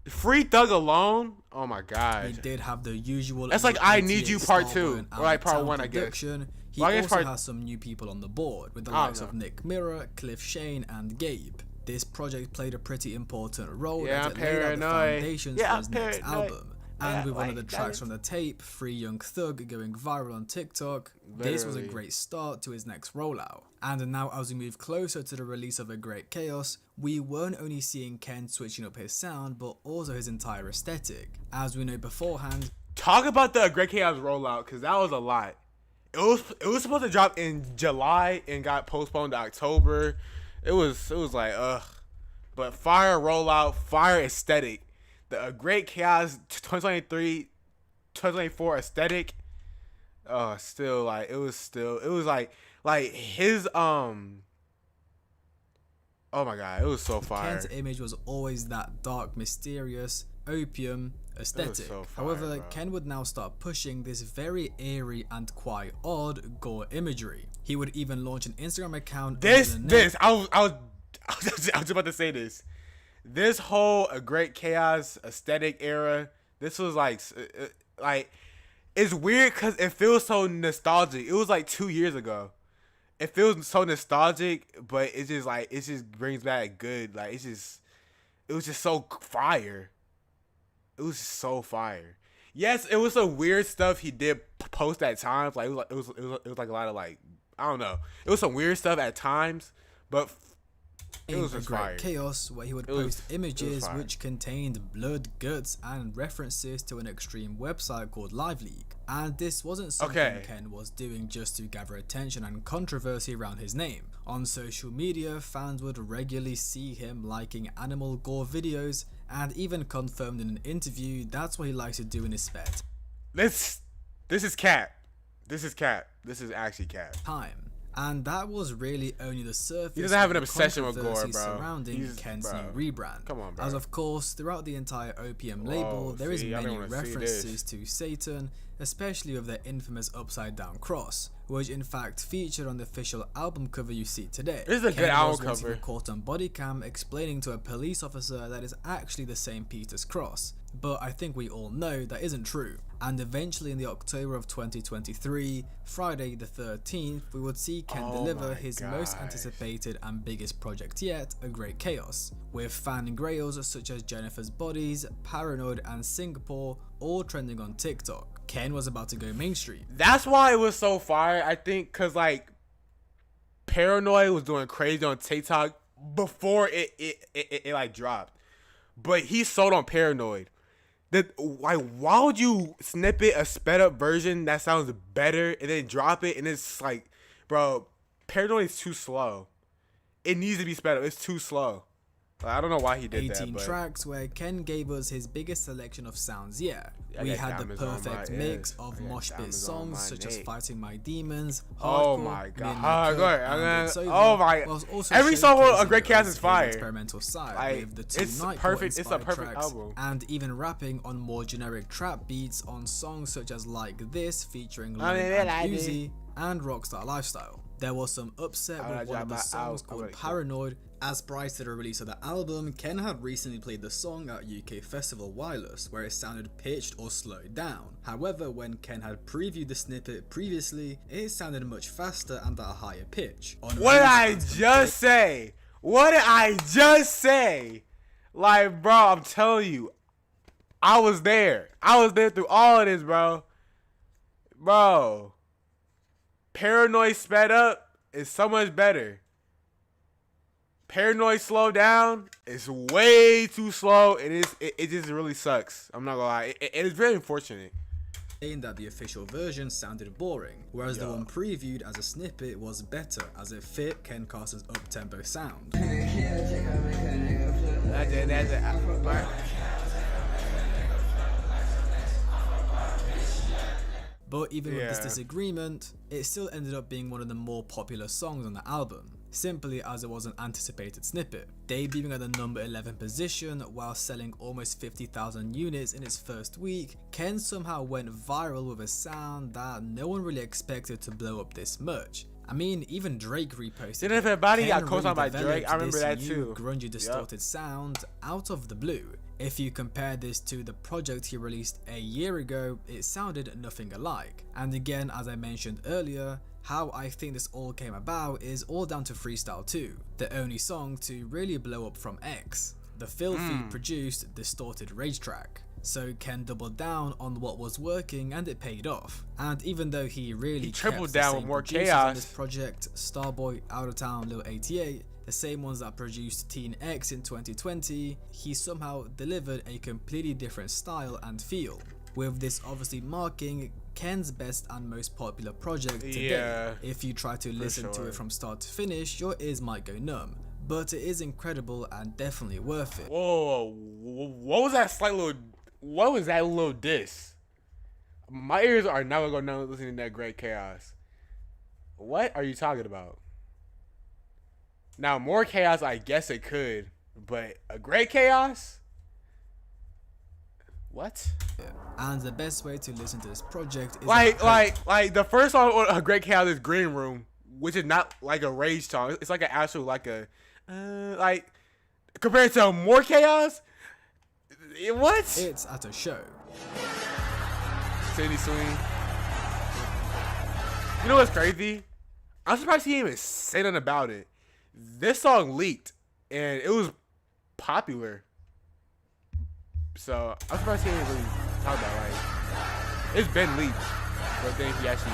Free Thug alone? Oh my god. He did have the usual. That's like I Need You Part 2 Starboy or like Part Town 1, I guess. production. He Well, I guess also part- has some new people on the board with the I don't likes of know. Nick Mirror, Cliff Shane, and Gabe. This project played a pretty important role Yeah, as I'm it laid out the paranoid. foundations Yeah, for I'm his next paranoid. album. And Yeah, with one of the like, tracks that from the tape, Free Young Thug, going viral on TikTok, this was a Literally. great start to his next rollout. And now as we move closer to the release of A Great Chaos, we weren't only seeing Ken switching up his sound, but also his entire aesthetic. As we know beforehand, Talk about the Great Chaos rollout, because that was a lot. It was supposed to drop in July and got postponed to October. It was like but fire rollout, fire aesthetic. The Great Chaos 2023, 2024 aesthetic. Still like it was like his Oh my god, it was so fire. Ken's image was always that dark, mysterious, opium aesthetic. so fire, However, bro. Ken would now start pushing this very eerie and quite odd gore imagery. He would even launch an Instagram account. under the name- I was about to say this. This whole Great Chaos aesthetic era, this was like it's weird because it feels so nostalgic. It was like 2 years ago. It feels so nostalgic, but it just brings back good. Like it was just so fire. It was just so fire. Yes, it was some weird stuff he did post at times. Like it was like a lot of like I don't know. It was some weird stuff at times, but it was A just Great fire. Chaos, where he would It was- post it was images fire. which contained blood, guts, and references to an extreme website called Live League. And this wasn't something Okay. Ken was doing just to gather attention and controversy around his name. On social media, fans would regularly see him liking animal gore videos, and even confirmed in an interview that's what he likes to do in his spare This is cap. This is cap. This is actually cap. time. And that was really only the surface. He doesn't have of an the obsession with gore, controversy bro. surrounding He's- Ken's bro. new rebrand. Come on, bro. As of course, throughout the entire Opium label, Whoa, there is see, I many didn't wanna see references this. to Satan, especially with their infamous upside down cross, which in fact featured on the official album cover you see today. This is a good Ken album was once cover. even caught on body cam explaining to a police officer that is actually the St. Peter's cross. But I think we all know that isn't true. And eventually in the October of 2023, Friday the 13th, we would see Ken Oh deliver my his most gosh. anticipated and biggest project yet, A Great Chaos, with fan grails such as Jennifer's Bodies, Paranoid, and Singapore all trending on TikTok. Ken was about to go mainstream. That's why it was so fire. I think because like Paranoid was doing crazy on TikTok before it like dropped, but he sold on Paranoid. That like why would you snippet a sped up version that sounds better and then drop it and it's like, bro, Paranoid is too slow. It needs to be sped up. It's too slow. Like, I don't know why he did 18 that. But tracks where Ken gave us his biggest selection of sounds yet. I We got had the diamonds on perfect my mix ears. of I got mosh pit diamonds on songs my such as neck. Fighting My Demons, Oh Hardcore, my God. Midnight Go ahead. Cook, I'm and gonna- It's Over, oh my- whilst also every song on A showcasing Great Chaos us is his fire. experimental side Like, with the two it's Nightcore perfect. It's a inspired perfect tracks, album. and even rapping on more generic trap beats on songs such as Like This featuring I Lil mean, and I did. Uzi and Rockstar Lifestyle. There was some upset I with one of the dropped my songs out. called I'm gonna- Paranoid. As prior to the release of the album, Ken had recently played the song at UK festival Wireless, where it sounded pitched or slowed down. However, when Ken had previewed the snippet previously, it sounded much faster and at a higher pitch. On what did release, I fans just say? What did I just say? Like, bro, I'm telling you, I was there. I was there through all of this, bro. Bro, Paranoid sped up is so much better. Paranoid slowed down is way too slow. It just really sucks. I'm not gonna lie. It is very unfortunate. saying that the official version sounded boring, whereas the one previewed as a snippet was better as it fit Ken Carson's up-tempo sound. But even with this disagreement, it still ended up being one of the more popular songs on the album, simply as it was an anticipated snippet. Debuting at the number 11 position while selling almost 50,000 units in its first week, Ken somehow went viral with a sound that no one really expected to blow up this much. I mean, even Drake reposted Didn't everybody got Ken co-signed by developed Drake? I remember this that new too. grungy distorted sound out of the blue. If you compare this to the project he released a year ago, it sounded nothing alike. And again, as I mentioned earlier, how I think this all came about is all down to Freestyle 2, the only song to really blow up from X, the filthy produced distorted rage track. So Ken doubled down on what was working and it paid off. And even though he really tripled kept the down same with more producers chaos on this project, Starboy, Out of Town, Lil 88, the same ones that produced Teen X in 2020, he somehow delivered a completely different style and feel, with this obviously marking Ken's best and most popular project today. Yeah, if you try to listen to it from start to finish, your ears might go numb, but it is incredible and definitely worth it. Whoa, what was that slight little, what was that little diss? My ears are never going to listening to that Great Chaos. What are you talking about? Now, more chaos, I guess it could, but a Great Chaos? What? And the best way to listen to this project is like the first song on a Great Chaos is Green Room, which is not like a rage song. It's like an actual like a like compared to More Chaos. What? It's at a show. Sydney Sweeney. You know what's crazy? I'm surprised he didn't even say nothing about it. This song leaked and it was popular. So I'm surprised he didn't really talk about it. Like, it's been leaked, but then he actually,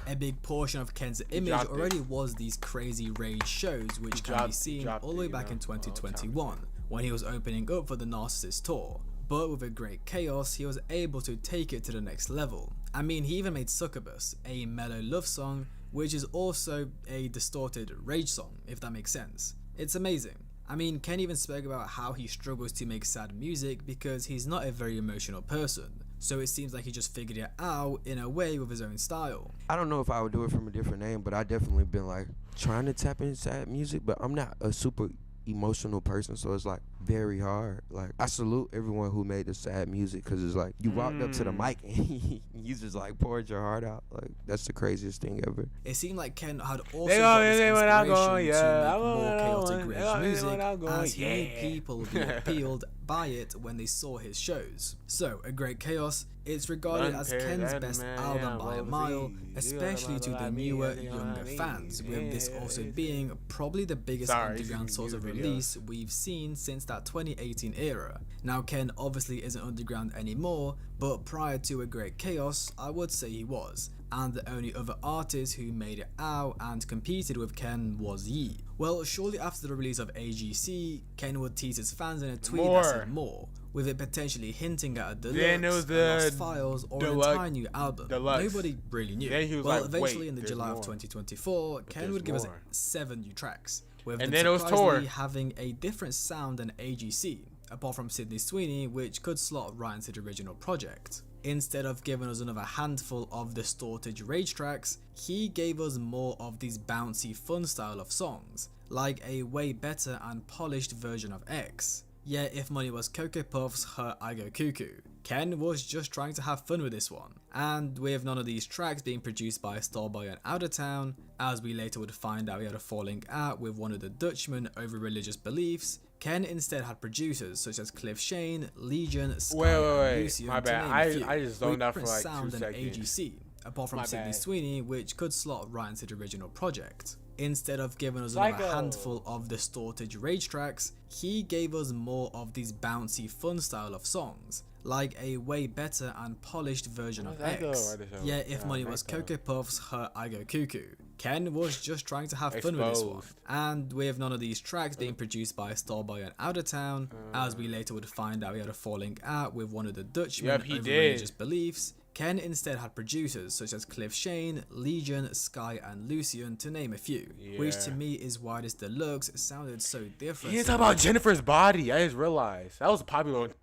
A big portion of Ken's image already was these crazy rage shows, which can be seen all the way back in 2021 when he was opening up for the Narcissist tour. But with a Great Chaos, he was able to take it to the next level. I mean, he even made Succubus, a mellow love song, which is also a distorted rage song, if that makes sense. It's amazing. I mean, Ken even spoke about how he struggles to make sad music because he's not a very emotional person. So it seems like he just figured it out in a way with his own style. I don't know if I would do it from a different name, but I definitely been like trying to tap into sad music, but I'm not a super emotional person, so it's like very hard. Like, I salute everyone who made the sad music, because it's like you walked up to the mic and you just like poured your heart out. Like, that's the craziest thing ever. It seemed like Ken had also got this inspiration to make more chaotic rage music, as he knew people would be appealed by it when they saw his shows. So, A Great Chaos, it's regarded as Ken's best album by a mile, especially to the newer, younger fans, with this also being probably the biggest underground sort of release we've seen since that 2018 era. Now, Ken obviously isn't underground anymore, but prior to A Great Chaos, I would say he was. And the only other artist who made it out and competed with Ken was Yee. Well, shortly after the release of AGC, Ken would tease his fans in a tweet that said more, with it potentially hinting at a deluxe, lost files, or an entire new album. Nobody really knew. Well, eventually in the July of 2024, Ken would give us 7 new tracks, with them surprisingly having a different sound than AGC, apart from Sydney Sweeney, which could slot right into the original project. Instead of giving us another handful of distorted rage tracks, he gave us more of these bouncy fun style of songs, like a way better and polished version of X. Yeah, if money was Cocoa Puffs, her I Go Cuckoo. Ken was just trying to have fun with this one, and with none of these tracks being produced by Starboy and Out of Town, as we later would find out he had a falling out with one of the Dutchmen over religious beliefs, Ken instead had producers such as Cliff Shane, Legion, Sky, and Lucian, my bad. I just zoned out for like 2 seconds. AGC, apart from Sydney Sweeney, which could slot right into the original project. Instead of giving us another handful of distorted rage tracks, he gave us more of these bouncy fun style of songs, like a way better and polished version of X. Yeah, if money was Cocoa Puffs, her I Go Cuckoo. Ken was just trying to have fun with this one. Exposed. And with none of these tracks being produced by Starboy and Out of Town, as we later would find out he had a falling out with one of the Dutchmen Yep, he over did. religious beliefs, Ken instead had producers such as Cliff Shane, Legion, Sky and Lucian to name a few, which to me is why this deluxe sounded so different. He didn't talk about Jennifer's body. I just realized that was popular on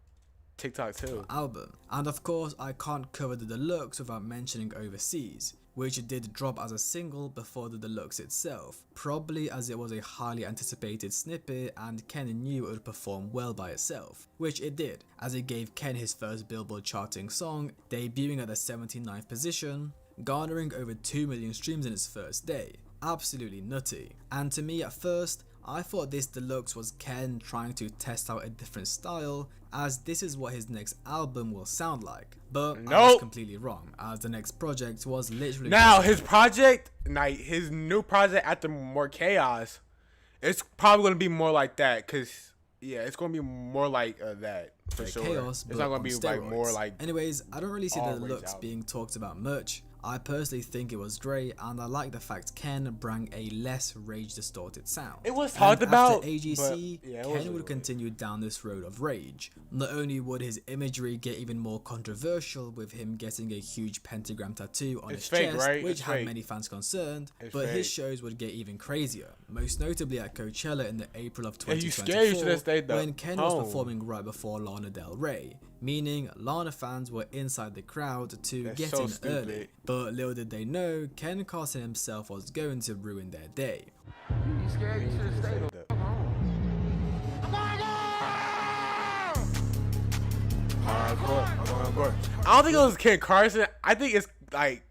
TikTok too. Album. And of course I can't cover the deluxe without mentioning Overseas, which did drop as a single before the deluxe itself, probably as it was a highly anticipated snippet and Ken knew it would perform well by itself, which it did, as it gave Ken his first Billboard charting song, debuting at the 79th position, garnering over 2 million streams in its first day. Absolutely nutty. And to me at first, I thought this deluxe was Ken trying to test out a different style, as this is what his next album will sound like. But I was completely wrong, as the next project was literally... Now, his project, his new project after More Chaos, it's probably going to be more like that, because, yeah, it's going to be more like that, for sure. Chaos, it's not going to be like more like... Anyways, I don't really see the deluxe out. being talked about much. I personally think it was great, and I like the fact Ken brought a less rage distorted sound. It was talked about, after AGC, but, yeah, Ken would continue down this road of rage. Not only would his imagery get even more controversial with him getting a huge pentagram tattoo on his fake, chest, right? which had many fans concerned, but his shows would get even crazier, most notably at Coachella in the April of 2024, when Ken was performing right before Lana Del Rey, meaning Lana fans were inside the crowd to get in early. But little did they know, Ken Carson himself was going to ruin their day. You scared? You should have stayed I don't think it was Ken Carson. I think it's like,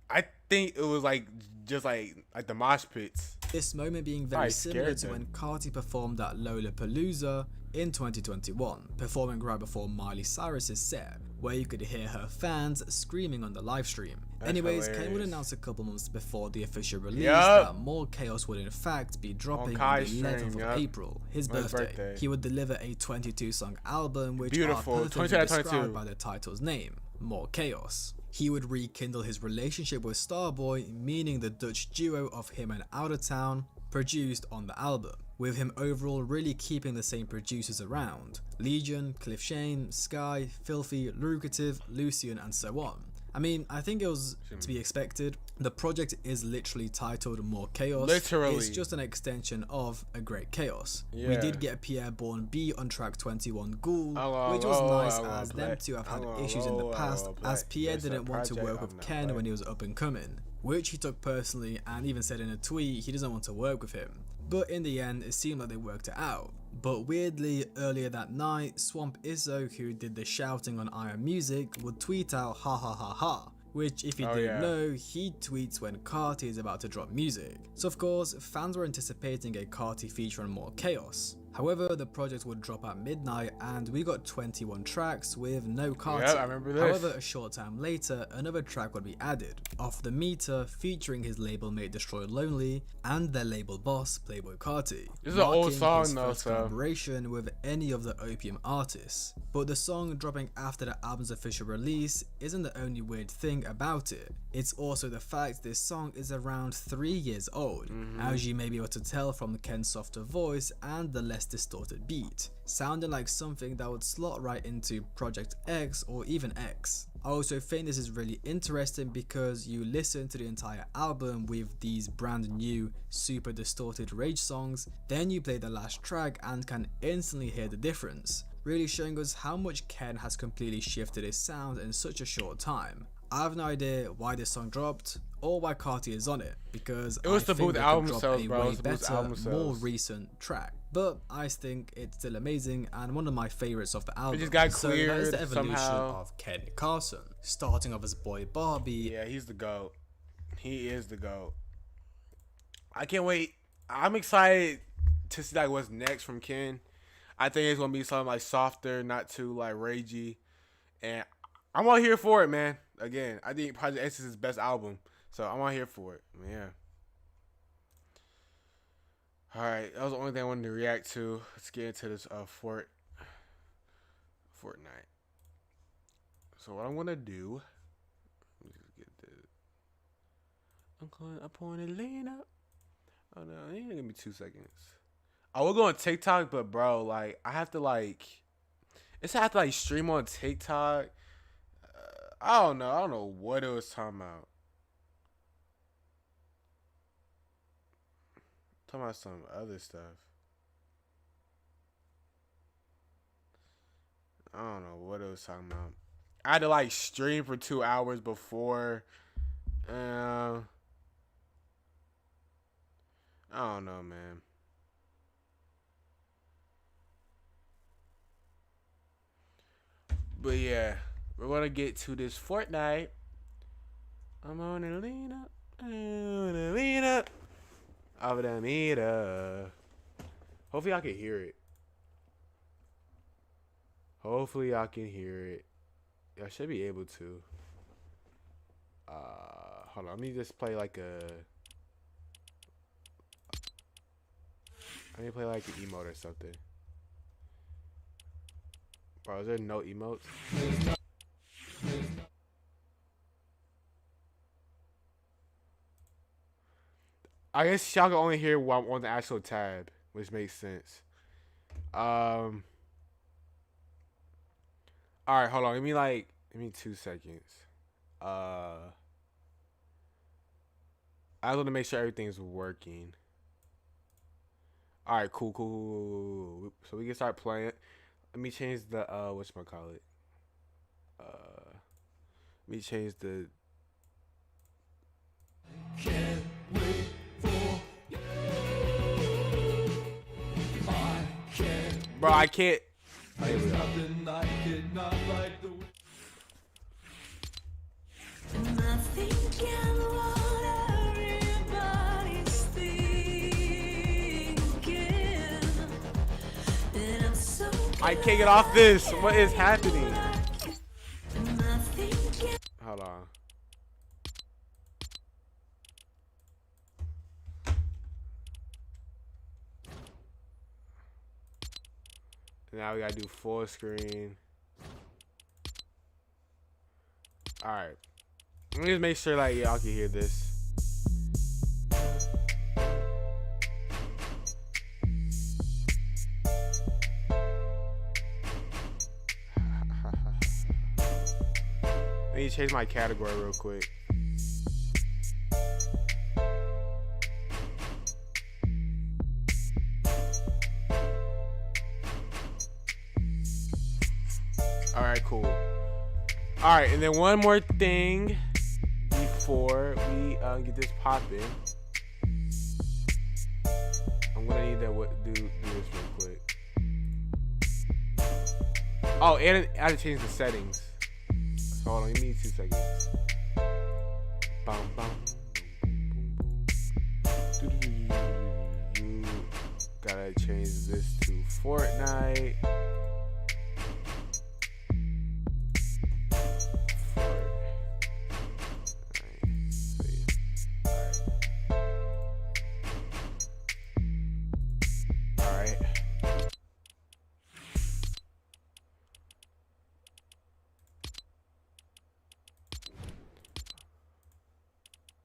I think it was like just like the mosh pits. This moment being very similar to when Carti performed at Lollapalooza in 2021, performing right before Miley Cyrus's set, where you could hear her fans screaming on the live stream. Anyways, Ken would announce a couple months before the official release that More Chaos would in fact be dropping on the 11th of April, his birthday. He would deliver a 22-song album, which are perfectly described by the title's name, More Chaos. He would rekindle his relationship with Starboy, meaning the Dutch duo of him and Out of Town, produced on the album, with him overall really keeping the same producers around: Legion, Cliff Shane, Sky, Filthy, Lucrative, Lucian and so on. I mean, I think it was to be expected. The project is literally titled More Chaos. Literally. It's just an extension of A Great Chaos. We did get Pierre Bourne B on track 21 GOOOO, which was nice as them two have had issues in the past, as Pierre didn't want to work with Ken when he was up and coming, which he took personally and even said in a tweet he doesn't want to work with him. But in the end, it seemed like they worked it out. But weirdly, earlier that night, Swamp Izzo, who did the shouting on Iron Music, would tweet out ha ha ha ha, which if you didn't know, he tweets when Carti is about to drop music. So of course, fans were anticipating a Carti feature on More Chaos. However, the project would drop at midnight and we got 21 tracks with no Carti. I remember this. However, a short time later, another track would be added, Off the Meter, featuring his label mate Destroy Lonely and their label boss Playboi Carti. This is an old song his though, first collaboration with any of the Opium artists. But the song dropping after the album's official release isn't the only weird thing about it. It's also the fact this song is around 3 years old, as you may be able to tell from Ken's softer voice and the less distorted beat, sounding like something that would slot right into Project X or even X. I also think this is really interesting because you listen to the entire album with these brand new, super distorted rage songs, then you play the last track and can instantly hear the difference, really showing us how much Ken has completely shifted his sound in such a short time. I have no idea why this song dropped or why Carti is on it, because it was I to think boost they album could drop sales, a bro. way It was to boost better, album more sales. recent track. But I think it's still amazing and one of my favorites of the album. just got so that is cleared the evolution somehow. of Ken Carson, starting off as boy Barbie. Yeah, he's the GOAT. He is the GOAT. I can't wait. I'm excited to see like what's next from Ken. I think it's gonna be something like softer, not too like ragey, and I'm all here for it, man. Again, I think Project X is his best album, so I'm all here for it. Yeah. All right, that was the only thing I wanted to react to. Let's get into this Fortnite. So what I'm gonna do, let me just get this. I'm going to lean up. Oh no, it ain't gonna be 2 seconds. Oh, we're going TikTok, but bro, like I have to like, I have to like stream on TikTok. I don't know. I don't know what it was talking about. Talking about some other stuff. I don't know what it was talking about. I had to like stream for 2 hours before. I don't know, man. But yeah, we're gonna get to this Fortnite. I'm gonna lean up. I'm gonna lean up. Over the meter. Hopefully I can hear it. Hopefully I can hear it. I should be able to. Hold on. Let me just play like a. Let me play like an emote or something. Bro, is there no emotes? I guess y'all can only hear while I'm on the actual tab, which makes sense. All right, hold on. Give me 2 seconds. I want to make sure everything's working. All right, cool. So we can start playing. Let me change the whatchamacallit. Let me change the. Can't wait for I can't. Bro, I can't. There's nothing I cannot like the way. Nothing can what everybody's thinking. And I'm so I can't get off this. What is happening? nothing can Hold on. Now we gotta do full screen. Alright. Let me just make sure like y'all can hear this. Let me change my category real quick. Alright, cool. Alright, and then one more thing before we get this popping. I'm gonna need to do this real quick. Oh, and I have to change the settings. So hold on, give me 2 seconds. Bum, bum, boom, boom, boom. You gotta change this to Fortnite.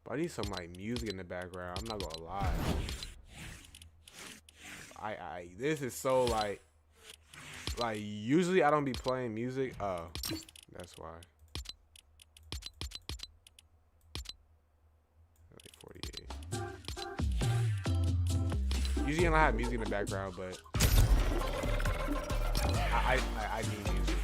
I need some like music in the background. I'm not gonna lie. This is so like usually I don't be playing music. Oh, that's why. Like 48. Usually I don't have music in the background, but I need music.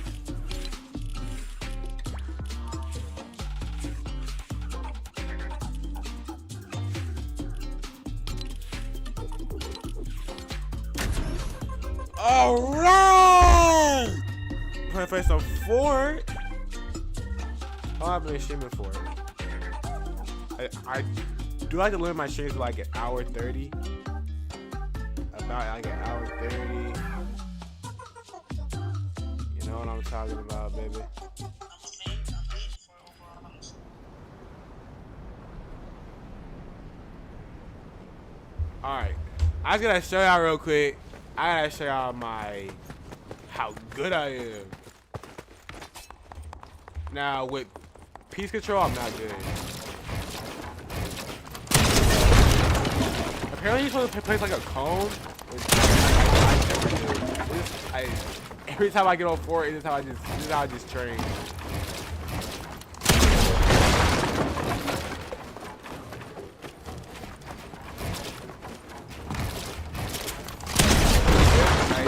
Alright! I'm gonna play some Fort. How have I been streaming for? I do like to limit my streams to like an hour 30. About like an hour 30. You know what I'm talking about, baby. Alright. I was gonna show y'all real quick. I gotta show y'all how good I am. Now with piece control, I'm not good. apparently you're supposed to place like a cone. Which I never do. Every time I get on 4, this is how I just train. This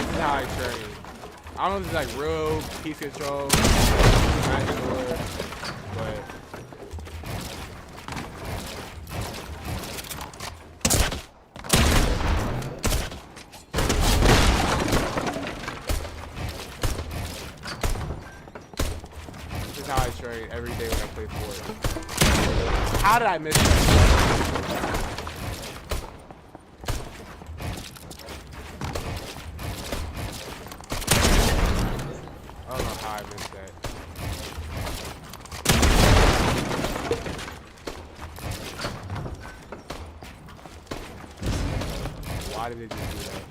is how I train. I don't know if it's like real piece control, but. How I train every day when I play Fortnite. How did I miss that? I don't know how I missed that. Why did it just do that?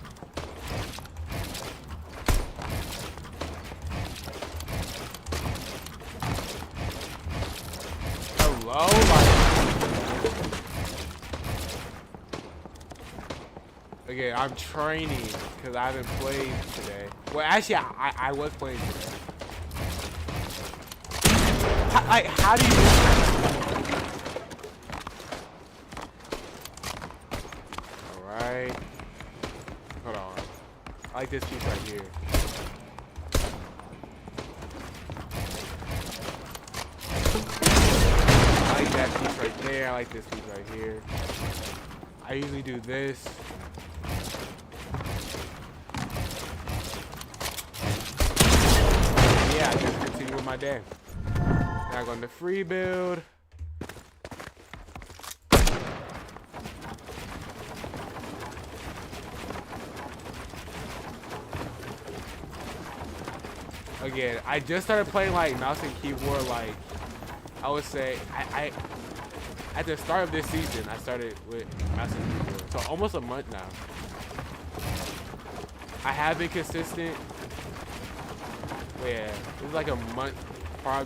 Hello? Okay, I'm training because I haven't played today. Well, actually, I was playing today. How do you... Alright. Hold on. I like this piece right here. I like that piece right there. I like this piece right here. I usually do this. Yeah, I just continue with my day. Now going to free build. Again, I just started playing like mouse and keyboard like I would say I at the start of this season I started with mouse and keyboard. So almost a month now. I have been consistent. Yeah, it's like a month or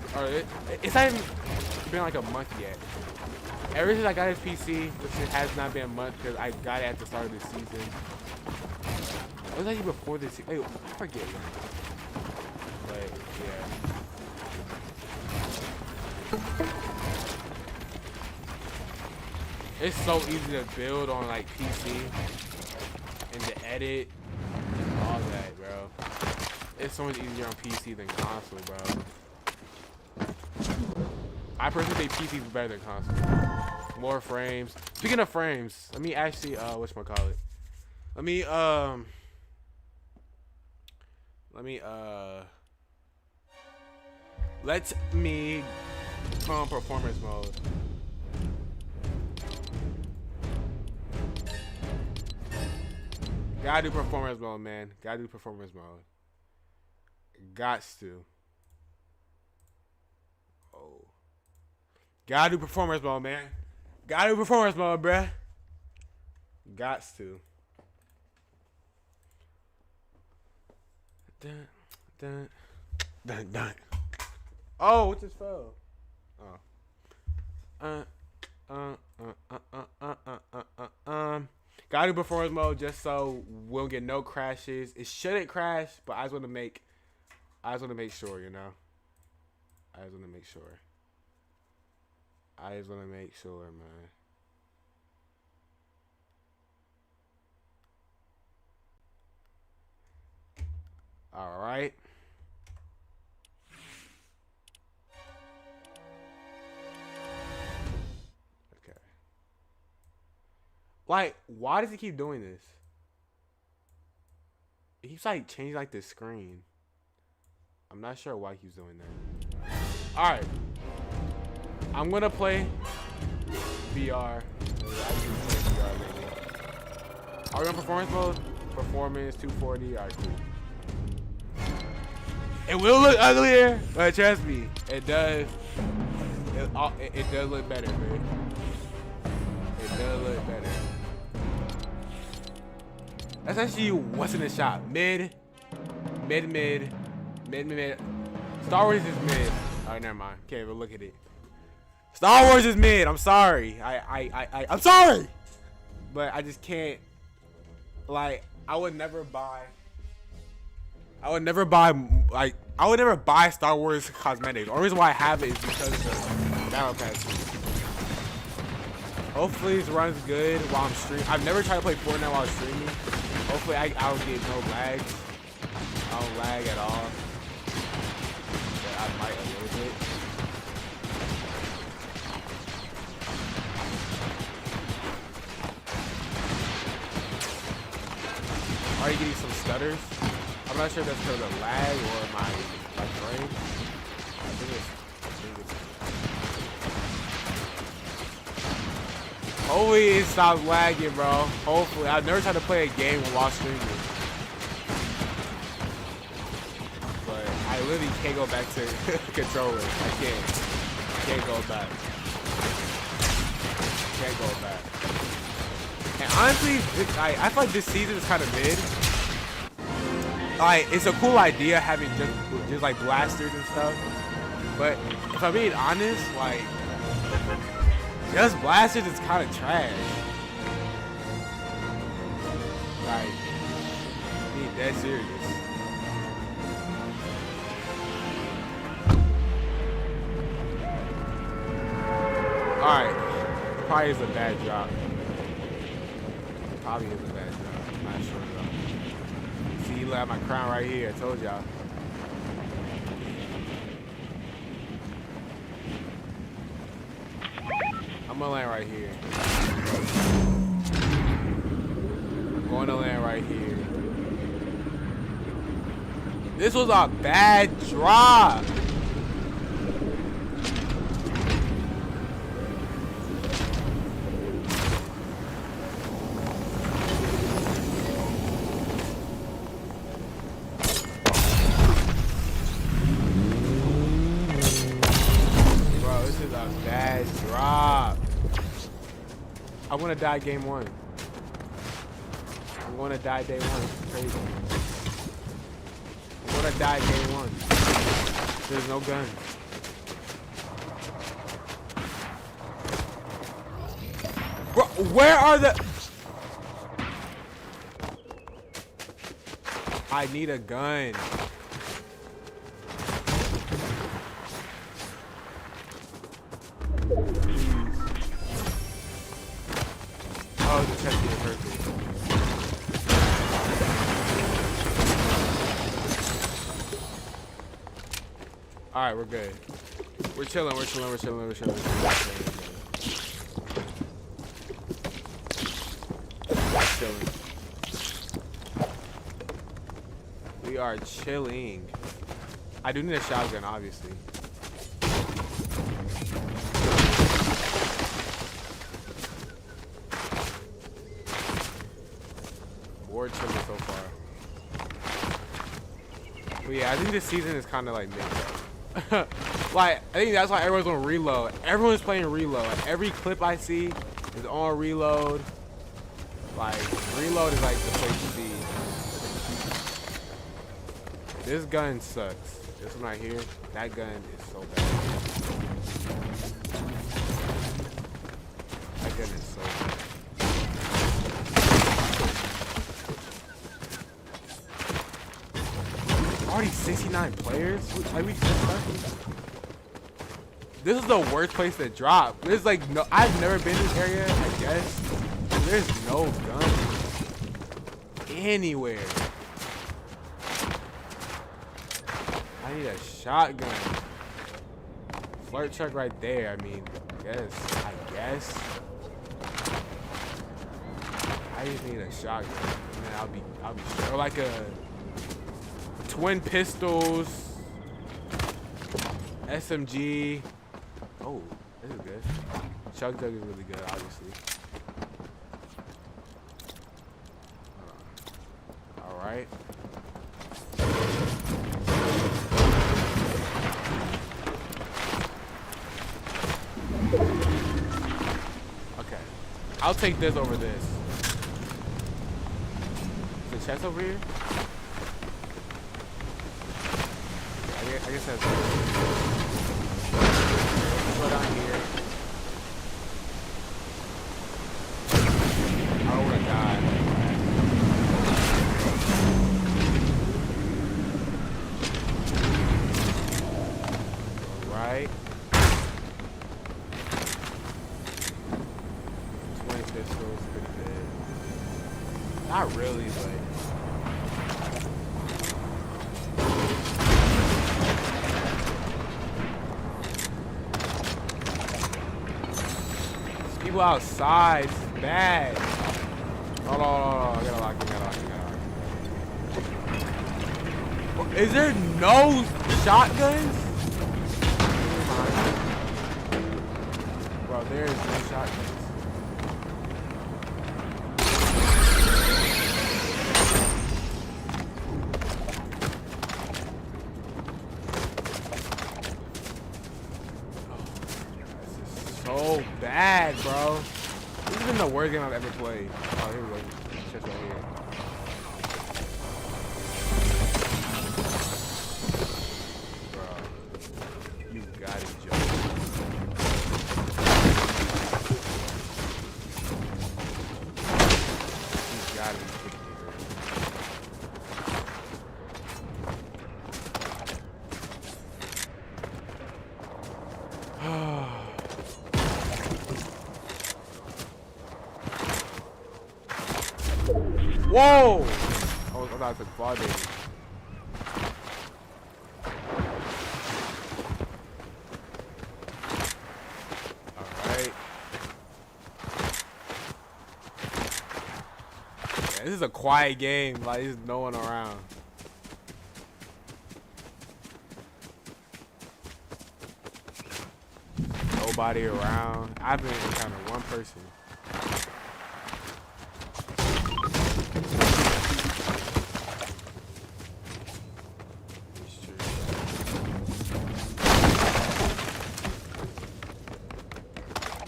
it's not even been like a month yet. Ever since I got his PC, which it has not been a month because I got it at the start of the season. It was actually before this season. I forget. But yeah. It's so easy to build on like PC and to edit all that, bro. It's so much easier on PC than console, bro. I personally think PC is better than console. More frames. Speaking of frames, let me actually whatchamacallit. Let me put on performance mode. Gotta do performance mode, man. Gotta do performance mode. Gots to. Oh. Gotta do performance mode, man. Gotta do performance mode, bruh. Gots to. Dun, dun, dun, dun. Oh, what just fell? Oh. Gotta do performance mode just so we don't get no crashes. It shouldn't crash, but I just want to make sure, you know. I just want to make sure. Man. All right. Okay. Like, why does he keep doing this? He keeps like changing like the screen. I'm not sure why he's doing that. All right. I'm gonna play VR. Are we on performance mode? Performance 240. All right, cool. It will look uglier, but trust me, it does. It does look better, man. It does look better. That's actually what's in the shop. Mid. Star Wars is mid. Alright, never mind. Can't even look at it. Star Wars is mid. I'm sorry. I'm sorry. but I just can't. Like, I would never buy Star Wars cosmetics. The only reason why I have it is because of the battle pass. Hopefully this runs good while I'm streaming. I've never tried to play Fortnite while streaming. Hopefully I don't get no lags. I don't lag at all. But I might a little bit. Already getting some stutters. I'm not sure if that's because of the lag or my brain. I think it's. Hopefully it stops lagging, bro. Hopefully. I've never tried to play a game while streaming. But I literally can't go back to controller. I can't go back. Can't go back. And honestly, I feel like this season is kind of mid. Like, it's a cool idea having just like blasters and stuff. But if I'm being honest, like, just blasters is kind of trash. Like, being dead serious. Alright. Probably is a bad drop. Probably is a bad drop. I'm not sure though. See, you have my crown right here. I told y'all. I'm gonna land right here. I'm going to land right here. This was a bad drop. I'm gonna die game one. I'm gonna die day one. It's crazy. I'm gonna die game one. There's no gun. Bro, where are the... I need a gun. Oh, the chest is perfect. Alright, we're good. We're chilling. We are chilling. I do need a shotgun, obviously. We're chilling so far. But yeah, I think this season is kind of like mid. Like, I think that's why everyone's on reload. Everyone's playing reload. Like, every clip I see is on reload. Like, reload is like the place to be. This gun sucks. This one right here, that gun is so bad. That gun is so bad. Already 69 players? Like, we just started. This is the worst place to drop. There's like no, I've never been in this area, I guess. There's no gun anywhere. I need a shotgun. Flirt truck right there. I mean, I guess. I just need a shotgun. And then I'll be sure. Or like a twin pistols, SMG. Oh, this is good. Chug Jug is really good, obviously. All right. Okay, I'll take this over this. Is the chest over here? I guess that's good. Put on here. I Alright. Twin pistols, pretty good. Not really, but. These people outside is bad. Hold on, I gotta lock it, Is there no shotguns? Bro, there is no shotguns. So bad, bro. This has been the worst game I've ever played. Oh, here we go. Just right here. Bro, you got it, Joe. You got it, Whoa! I thought I took far, baby. Alright. Yeah, this is a quiet game. Like, there's no one around. Nobody around. I've been encountered one person.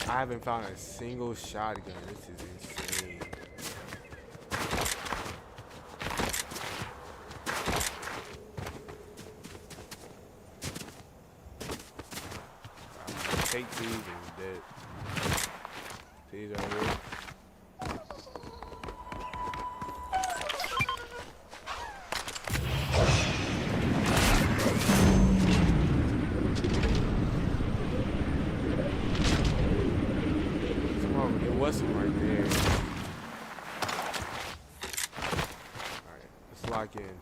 I haven't found a single shotgun. This is insane. I'm gonna take these and dead. These are here. There was some right there. Alright, let's lock in.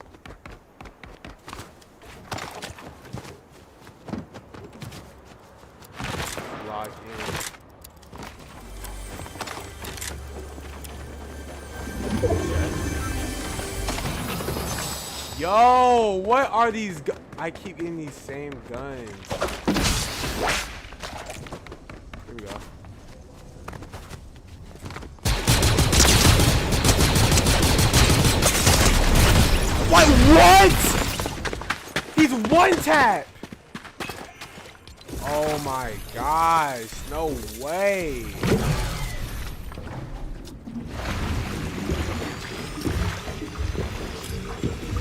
Lock in. Yo, what are these guns? I keep getting these same guns. Here we go. What? He's one tap. Oh my gosh, no way.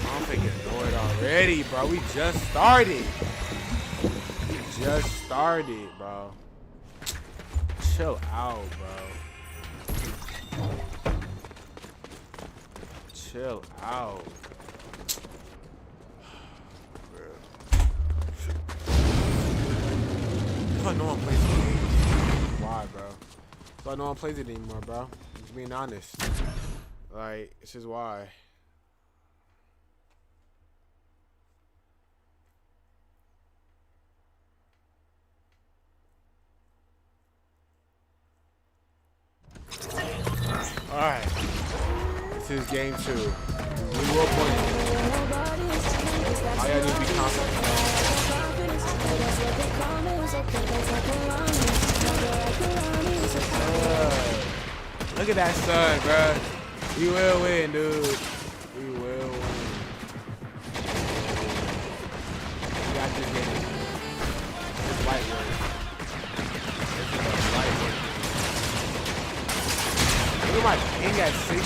I'm freaking annoyed already, bro. We just started. Bro. Chill out, bro. Chill out. No one plays it anymore. Why, bro? But no one plays it anymore, bro. Just being honest. Like, it's just why. Alright. This is game 2. We will point. All y'all need to be confident. Look at that sun, bro. We will win, dude. We will win. We got this game. This light work. This is a light work. Look at my ping at 6.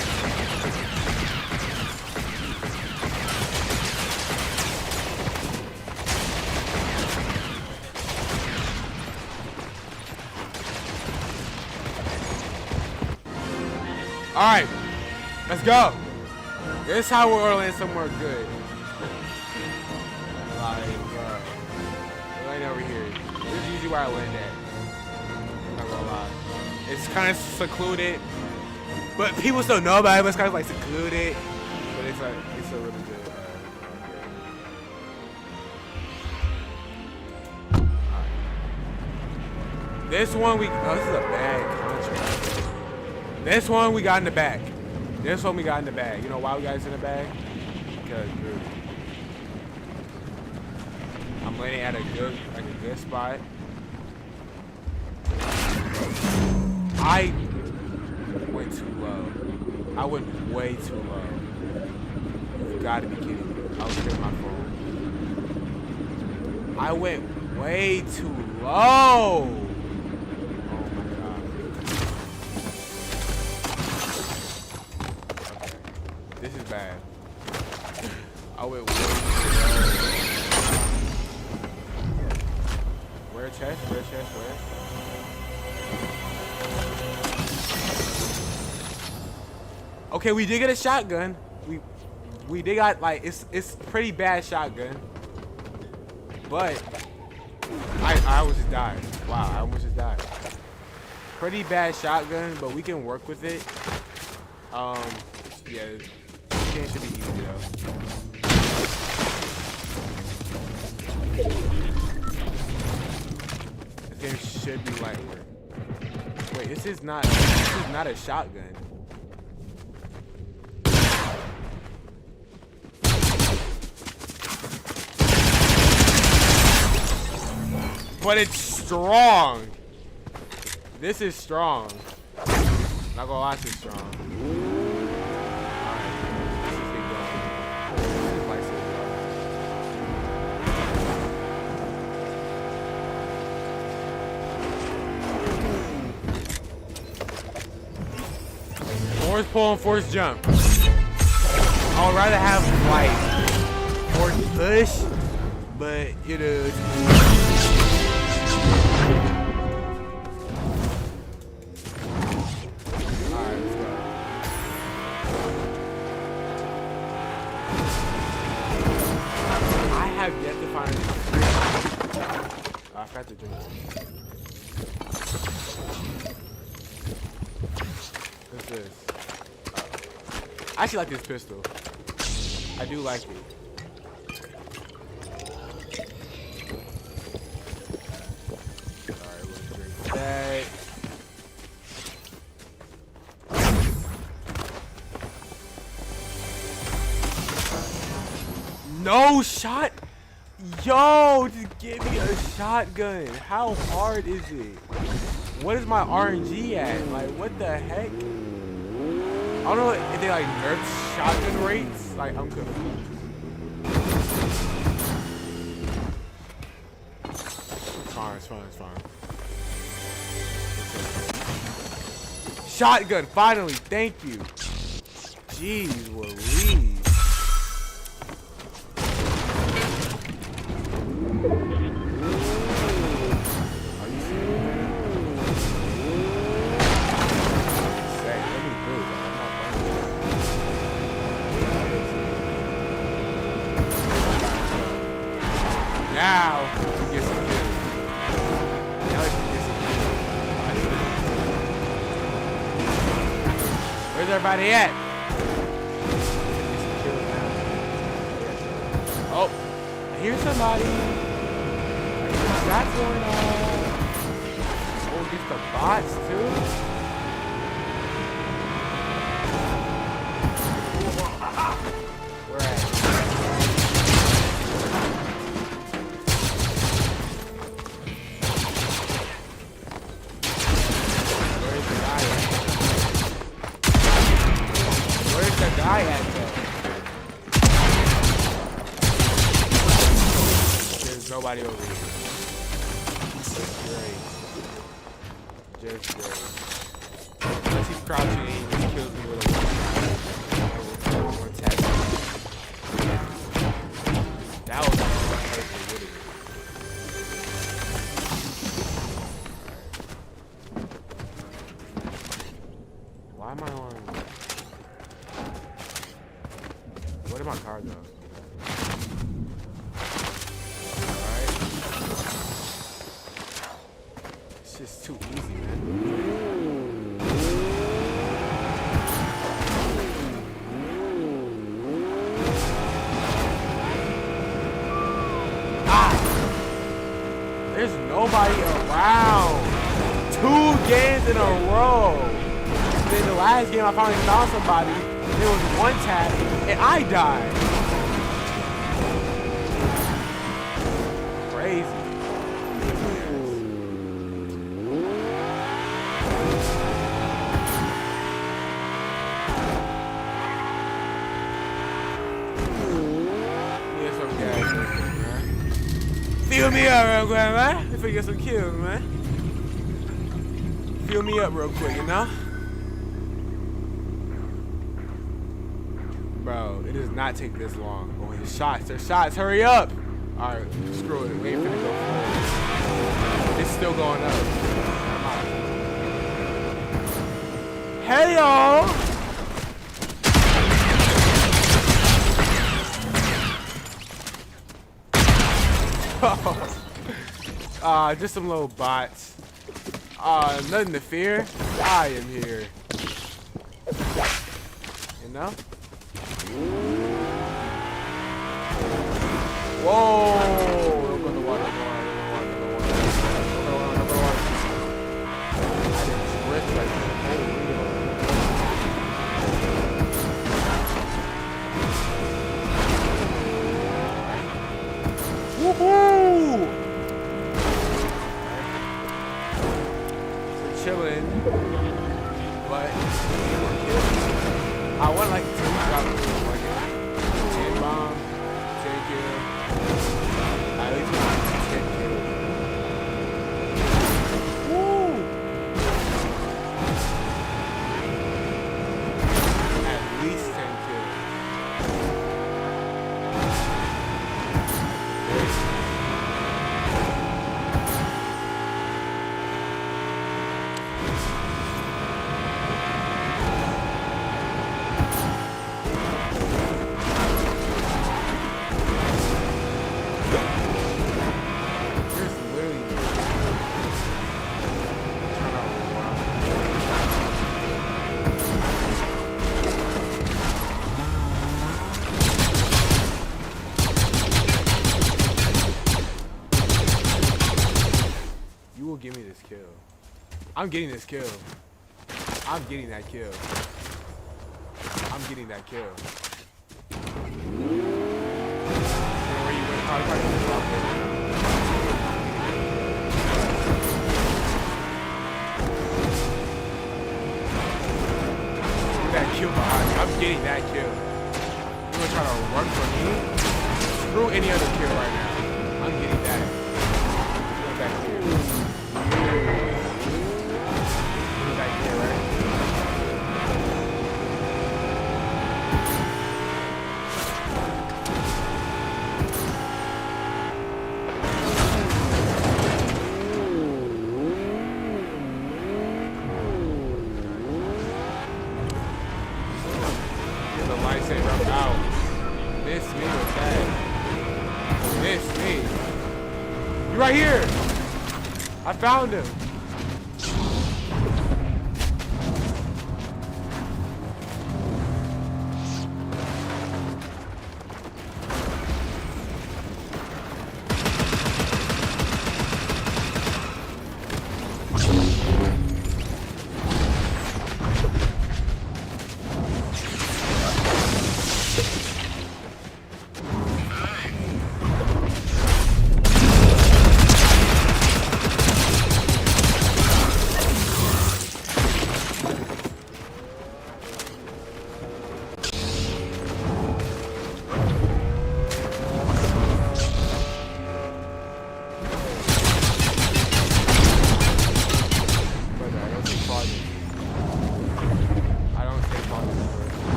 All right, let's go. This is how we're gonna land somewhere good. Like, bro, we ain't over here. usually where I land at. Not gonna lie. It's kind of secluded, but people still know about it. But it's kind of like secluded, but it's like it's a really good. This one we this is a bad contract. This one we got in the bag. This one we got in the bag. You know why we got this in the bag? Because dude, I'm landing at a good spot. I went too low. I went way too low. You gotta be kidding me. I was hitting my phone. I went way too low. This is bad. I went way too low. Where chest? Where chest? Where? Okay, we did get a shotgun. We did got like it's pretty bad shotgun. But I almost just died. Wow, I almost just died. Pretty bad shotgun, but we can work with it. Yeah. This game should be easy though. This game should be light work. Wait, this is not a shotgun. But it's strong. This is strong. Not gonna lie, this is strong. Force pull and force jump. I would rather have like force push, but you know. Alright, let's go. I have yet to find a I forgot to drink. What's this? I actually like this pistol. I do like it. Alright, we'll drink that. No shot! Yo, just give me a shotgun. How hard is it? What is my RNG at? Like, what the heck? I don't know if they like nerf shotgun rates. Like, I'm confused. It's fine, it's fine, it's fine. Shotgun, finally, thank you. Jeez Louise. Now we get some kills. Now we can get some kills. Where's everybody at? Get some kills now. Oh, I hear somebody. What's that going on? Oh, it gets the bots too. Where at? Where's the guy at though? There's nobody over here. Just great. Just great. Unless he's crouching and he just kills me with a one tap. That was perfect, wouldn't it? Why am I on? What did my car go? Alright. There's nobody around. 2 games in a row. And then the last game I finally found somebody. There was 1 tap and I died. Crazy. Fill me up real quick, man. If we get some kills, man. Fill me up real quick, you know? Bro, it does not take this long. Oh, his shots. There's shots. Hurry up. All right, screw it. We ain't finna go forward. It's still going up. Hey, y'all. Just some little bots. Nothing to fear. I am here. You know? Whoa! Don't go in the water, don't go in the water, don't go in the water. Don't go in the water. I didn't drift like that. Woohoo! So chilling, but I want like 2 shots, like 10 bomb, 10 kill. At least 10 kill. Woo! At least 10 kills. Give me this kill. I'm getting this kill. I'm getting that kill. I'm getting that kill. Where you went? Probably get that kill behind me. I'm getting that kill. You gonna try to run from me? Screw any other kill right now. I'm getting that. Get back here. Get the lightsaber out. Miss me with that. Miss me. You're right here. I found him.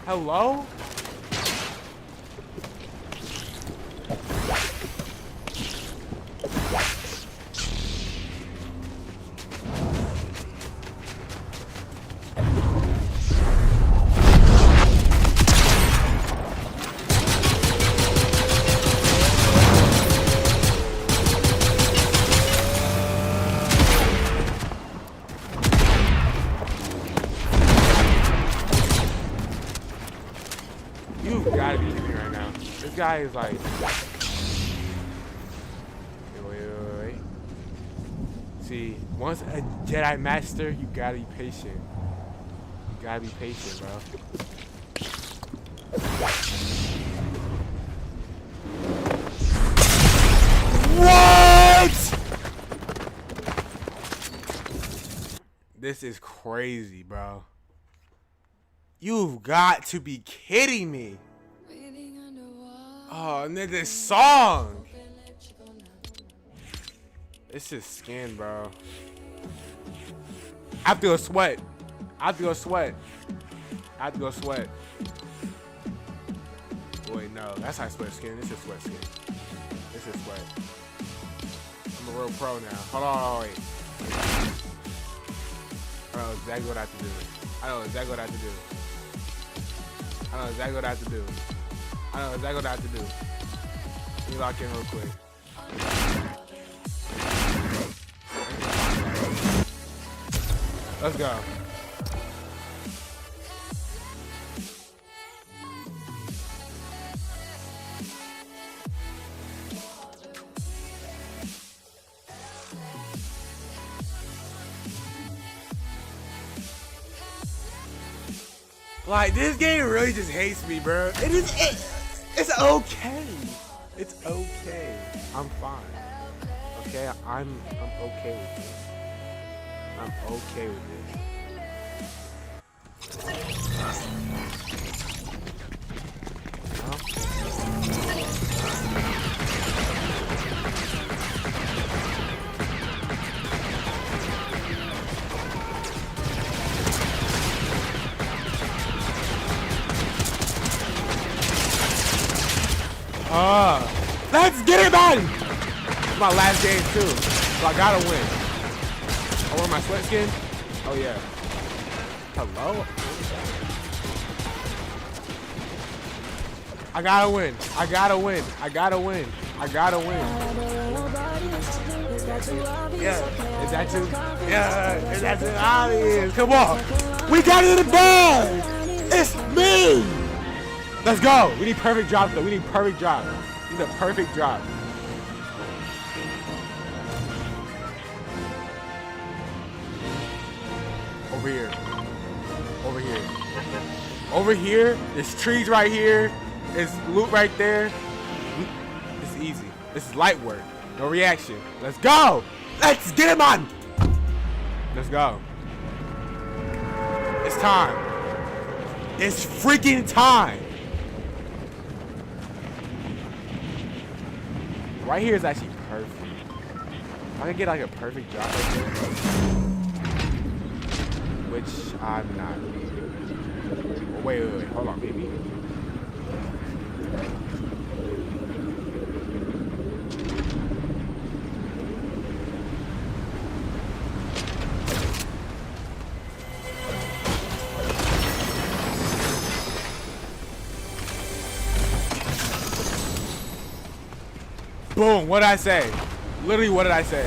Hello? You've got to be kidding me right now. This guy is like. Wait. See, once a Jedi Master, you gotta be patient. You gotta be patient, bro. What? This is crazy, bro. You've got to be kidding me. Oh, and then this song. It's just skin, bro. I have to go sweat. I have to go sweat. I have to go sweat. Wait, no. That's how I sweat skin. This is sweat skin. This is sweat. I'm a real pro now. Hold on, wait. I know exactly what I have to do. I know exactly what I have to do. I know exactly what I have to do. I know exactly what I have to do. Let me lock in real quick. Let's go. Like, this game really just hates me, bro. It's okay. It's okay. I'm fine. Okay, I'm okay with this. I'm okay with this. Let's get it, man! It's my last game too, so I gotta win. I wear my sweat skin. Oh yeah. Hello. I gotta win. I gotta win. I gotta win. I gotta win. Yeah. Is that too? Yeah. Is that too obvious? Come on. We got it in the bag. It's me. Let's go. We need perfect drops though. We need perfect drops. We need a perfect drop. Over here. Over here. Over here. There's trees right here. There's loot right there. This is easy. This is light work. No reaction. Let's go. Let's get him on. Let's go. It's time. It's freaking time. Right here is actually perfect. If I can get like a perfect drop right there, which I'm not. Oh, wait, hold on, maybe. Boom, what did I say? Literally, what did I say?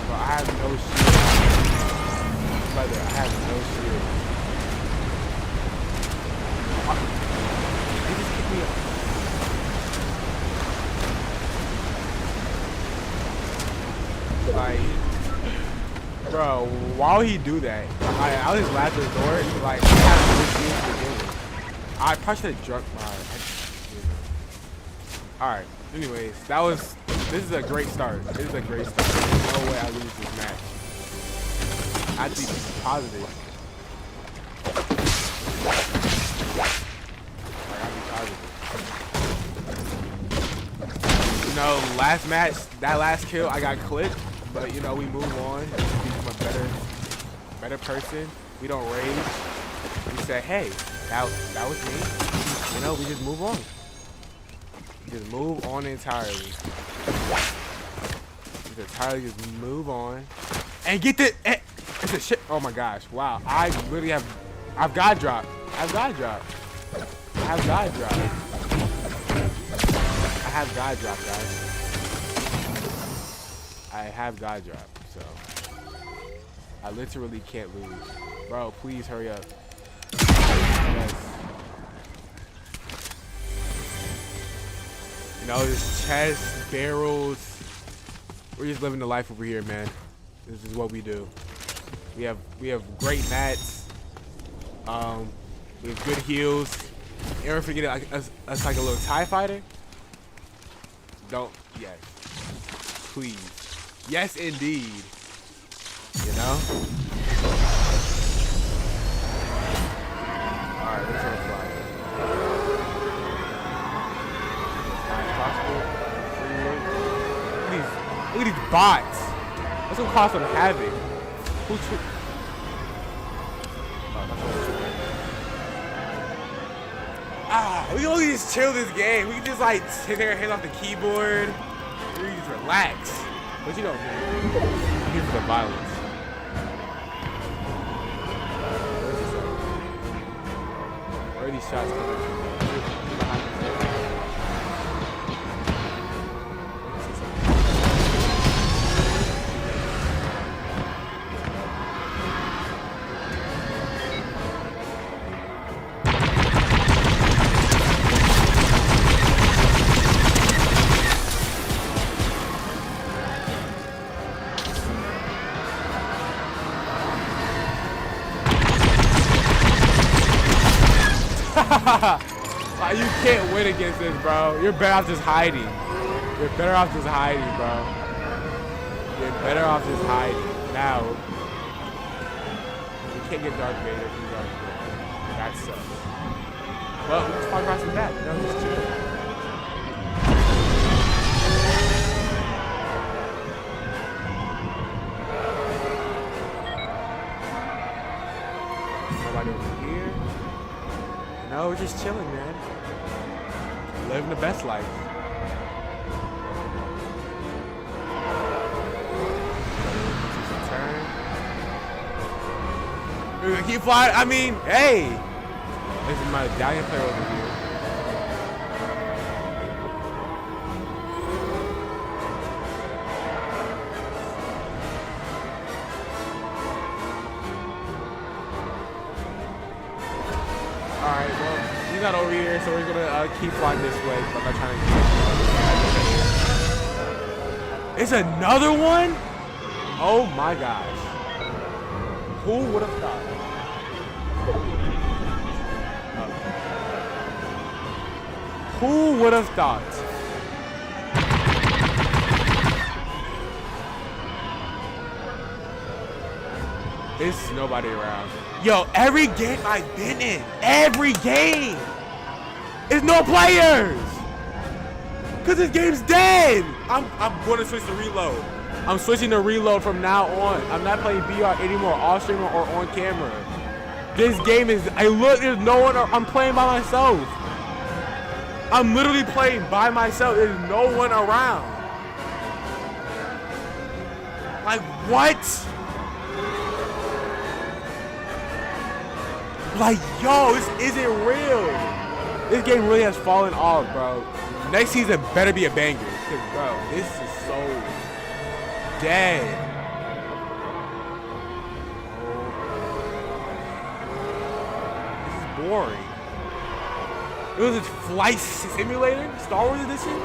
Bro, I have no shield. Brother, I have no shield. He just kicked me up. Like, bro, why would he do that? I was just laughed at the door. Like, I have no shield to begin with. I probably should have drunk my. Alright, anyways, this is a great start. This is a great start. There's no way I lose this match. I have to be positive. I gotta be positive. You know, last match, that last kill, I got clipped. But you know, we move on. We become a better person. We don't rage. We say, hey, that was me. You know, we just move on. We just move on entirely. We just move on. And get the it's a shit. Oh my gosh. Wow. I literally I've got drop. I've got drop. I've got drop. I have God drop, guys. I have God drop, so I literally can't lose. Bro, please hurry up. Yes. You know, this chest, barrels. We're just living the life over here, man. This is what we do. We have great mats. We have good heals. You ever forget us like a little TIE fighter? Don't. Yes. Please. Yes, indeed. You know? Alright, we're gonna fly. As high as possible. Look at these bots. That's gonna cause some havoc. Who took? We can only just chill this game. We can just like sit there, hands off the keyboard. We can just relax. But you know, man, I'm here for the violence. Where are these shots coming from? Like, you can't win against this, bro. You're better off just hiding. You're better off just hiding, bro. You're better off just hiding. Now, you can't get Darth Vader from Darth Vader. That sucks. Well, we just talk about some that. You know, just chill. Nobody over here. No, we're just chilling, man. Living the best life. Turn. We're gonna keep flying. I mean, hey, this is my medallion player over here. Alright, well, he's not over here, so we're gonna keep flying this way, but I'm not trying to get. It's another one? Oh my gosh. Who would have thought? Who would have thought? There's nobody around. Yo, every game I've been in, every game, there's no players. Cause this game's dead. I'm going to switch to reload. I'm switching to reload from now on. I'm not playing VR anymore, off streamer or on camera. This game is, there's no one, I'm playing by myself. I'm literally playing by myself. There's no one around. Like, what? Like, yo, this isn't real. This game really has fallen off, bro. Next season better be a banger. Cause, bro, this is so dead. This is boring. It was a flight simulator? Star Wars edition?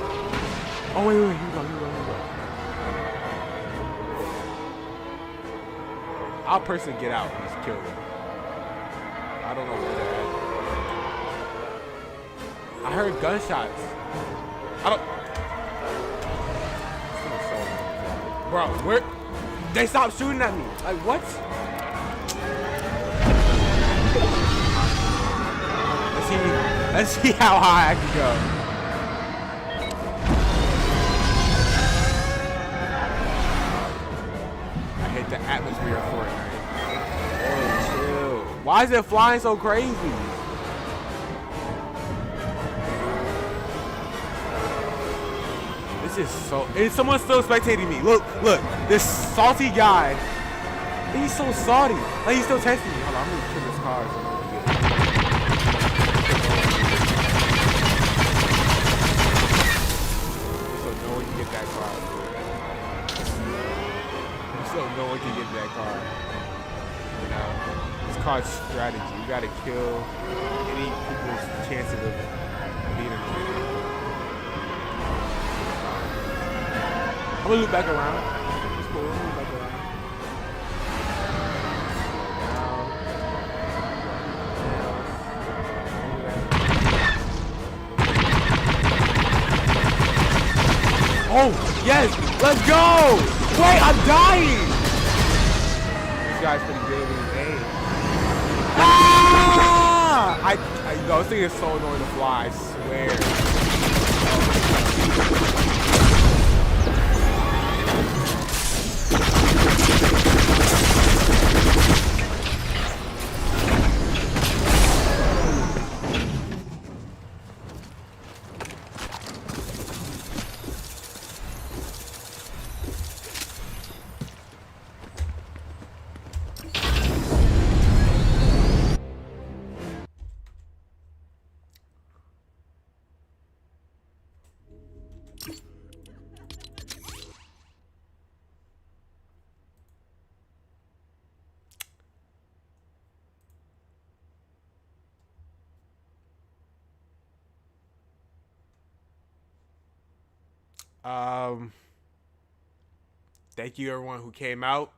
Oh, wait, here we go. I'll personally get out and just kill them. I don't know where they're at. I heard gunshots. I don't. Bro, where? They stopped shooting at me. Like, what? Let's see how high I can go. I hit the atmosphere of Fortnite. Oh, chill. Why is it flying so crazy? This is so. Is someone still spectating me? Look, this salty guy. He's so salty. Like, he's still testing me. Hold on, I'm gonna kill this car. strategy. You gotta kill any people's chances of being in the game. I'm gonna loop back around. It's cool. I'm gonna loop back around. Oh, yes! Let's go! Wait, I'm dying! This guy's pretty good with his aim. Ah! Yo, this thing is so annoying to fly, I swear. Thank you everyone who came out.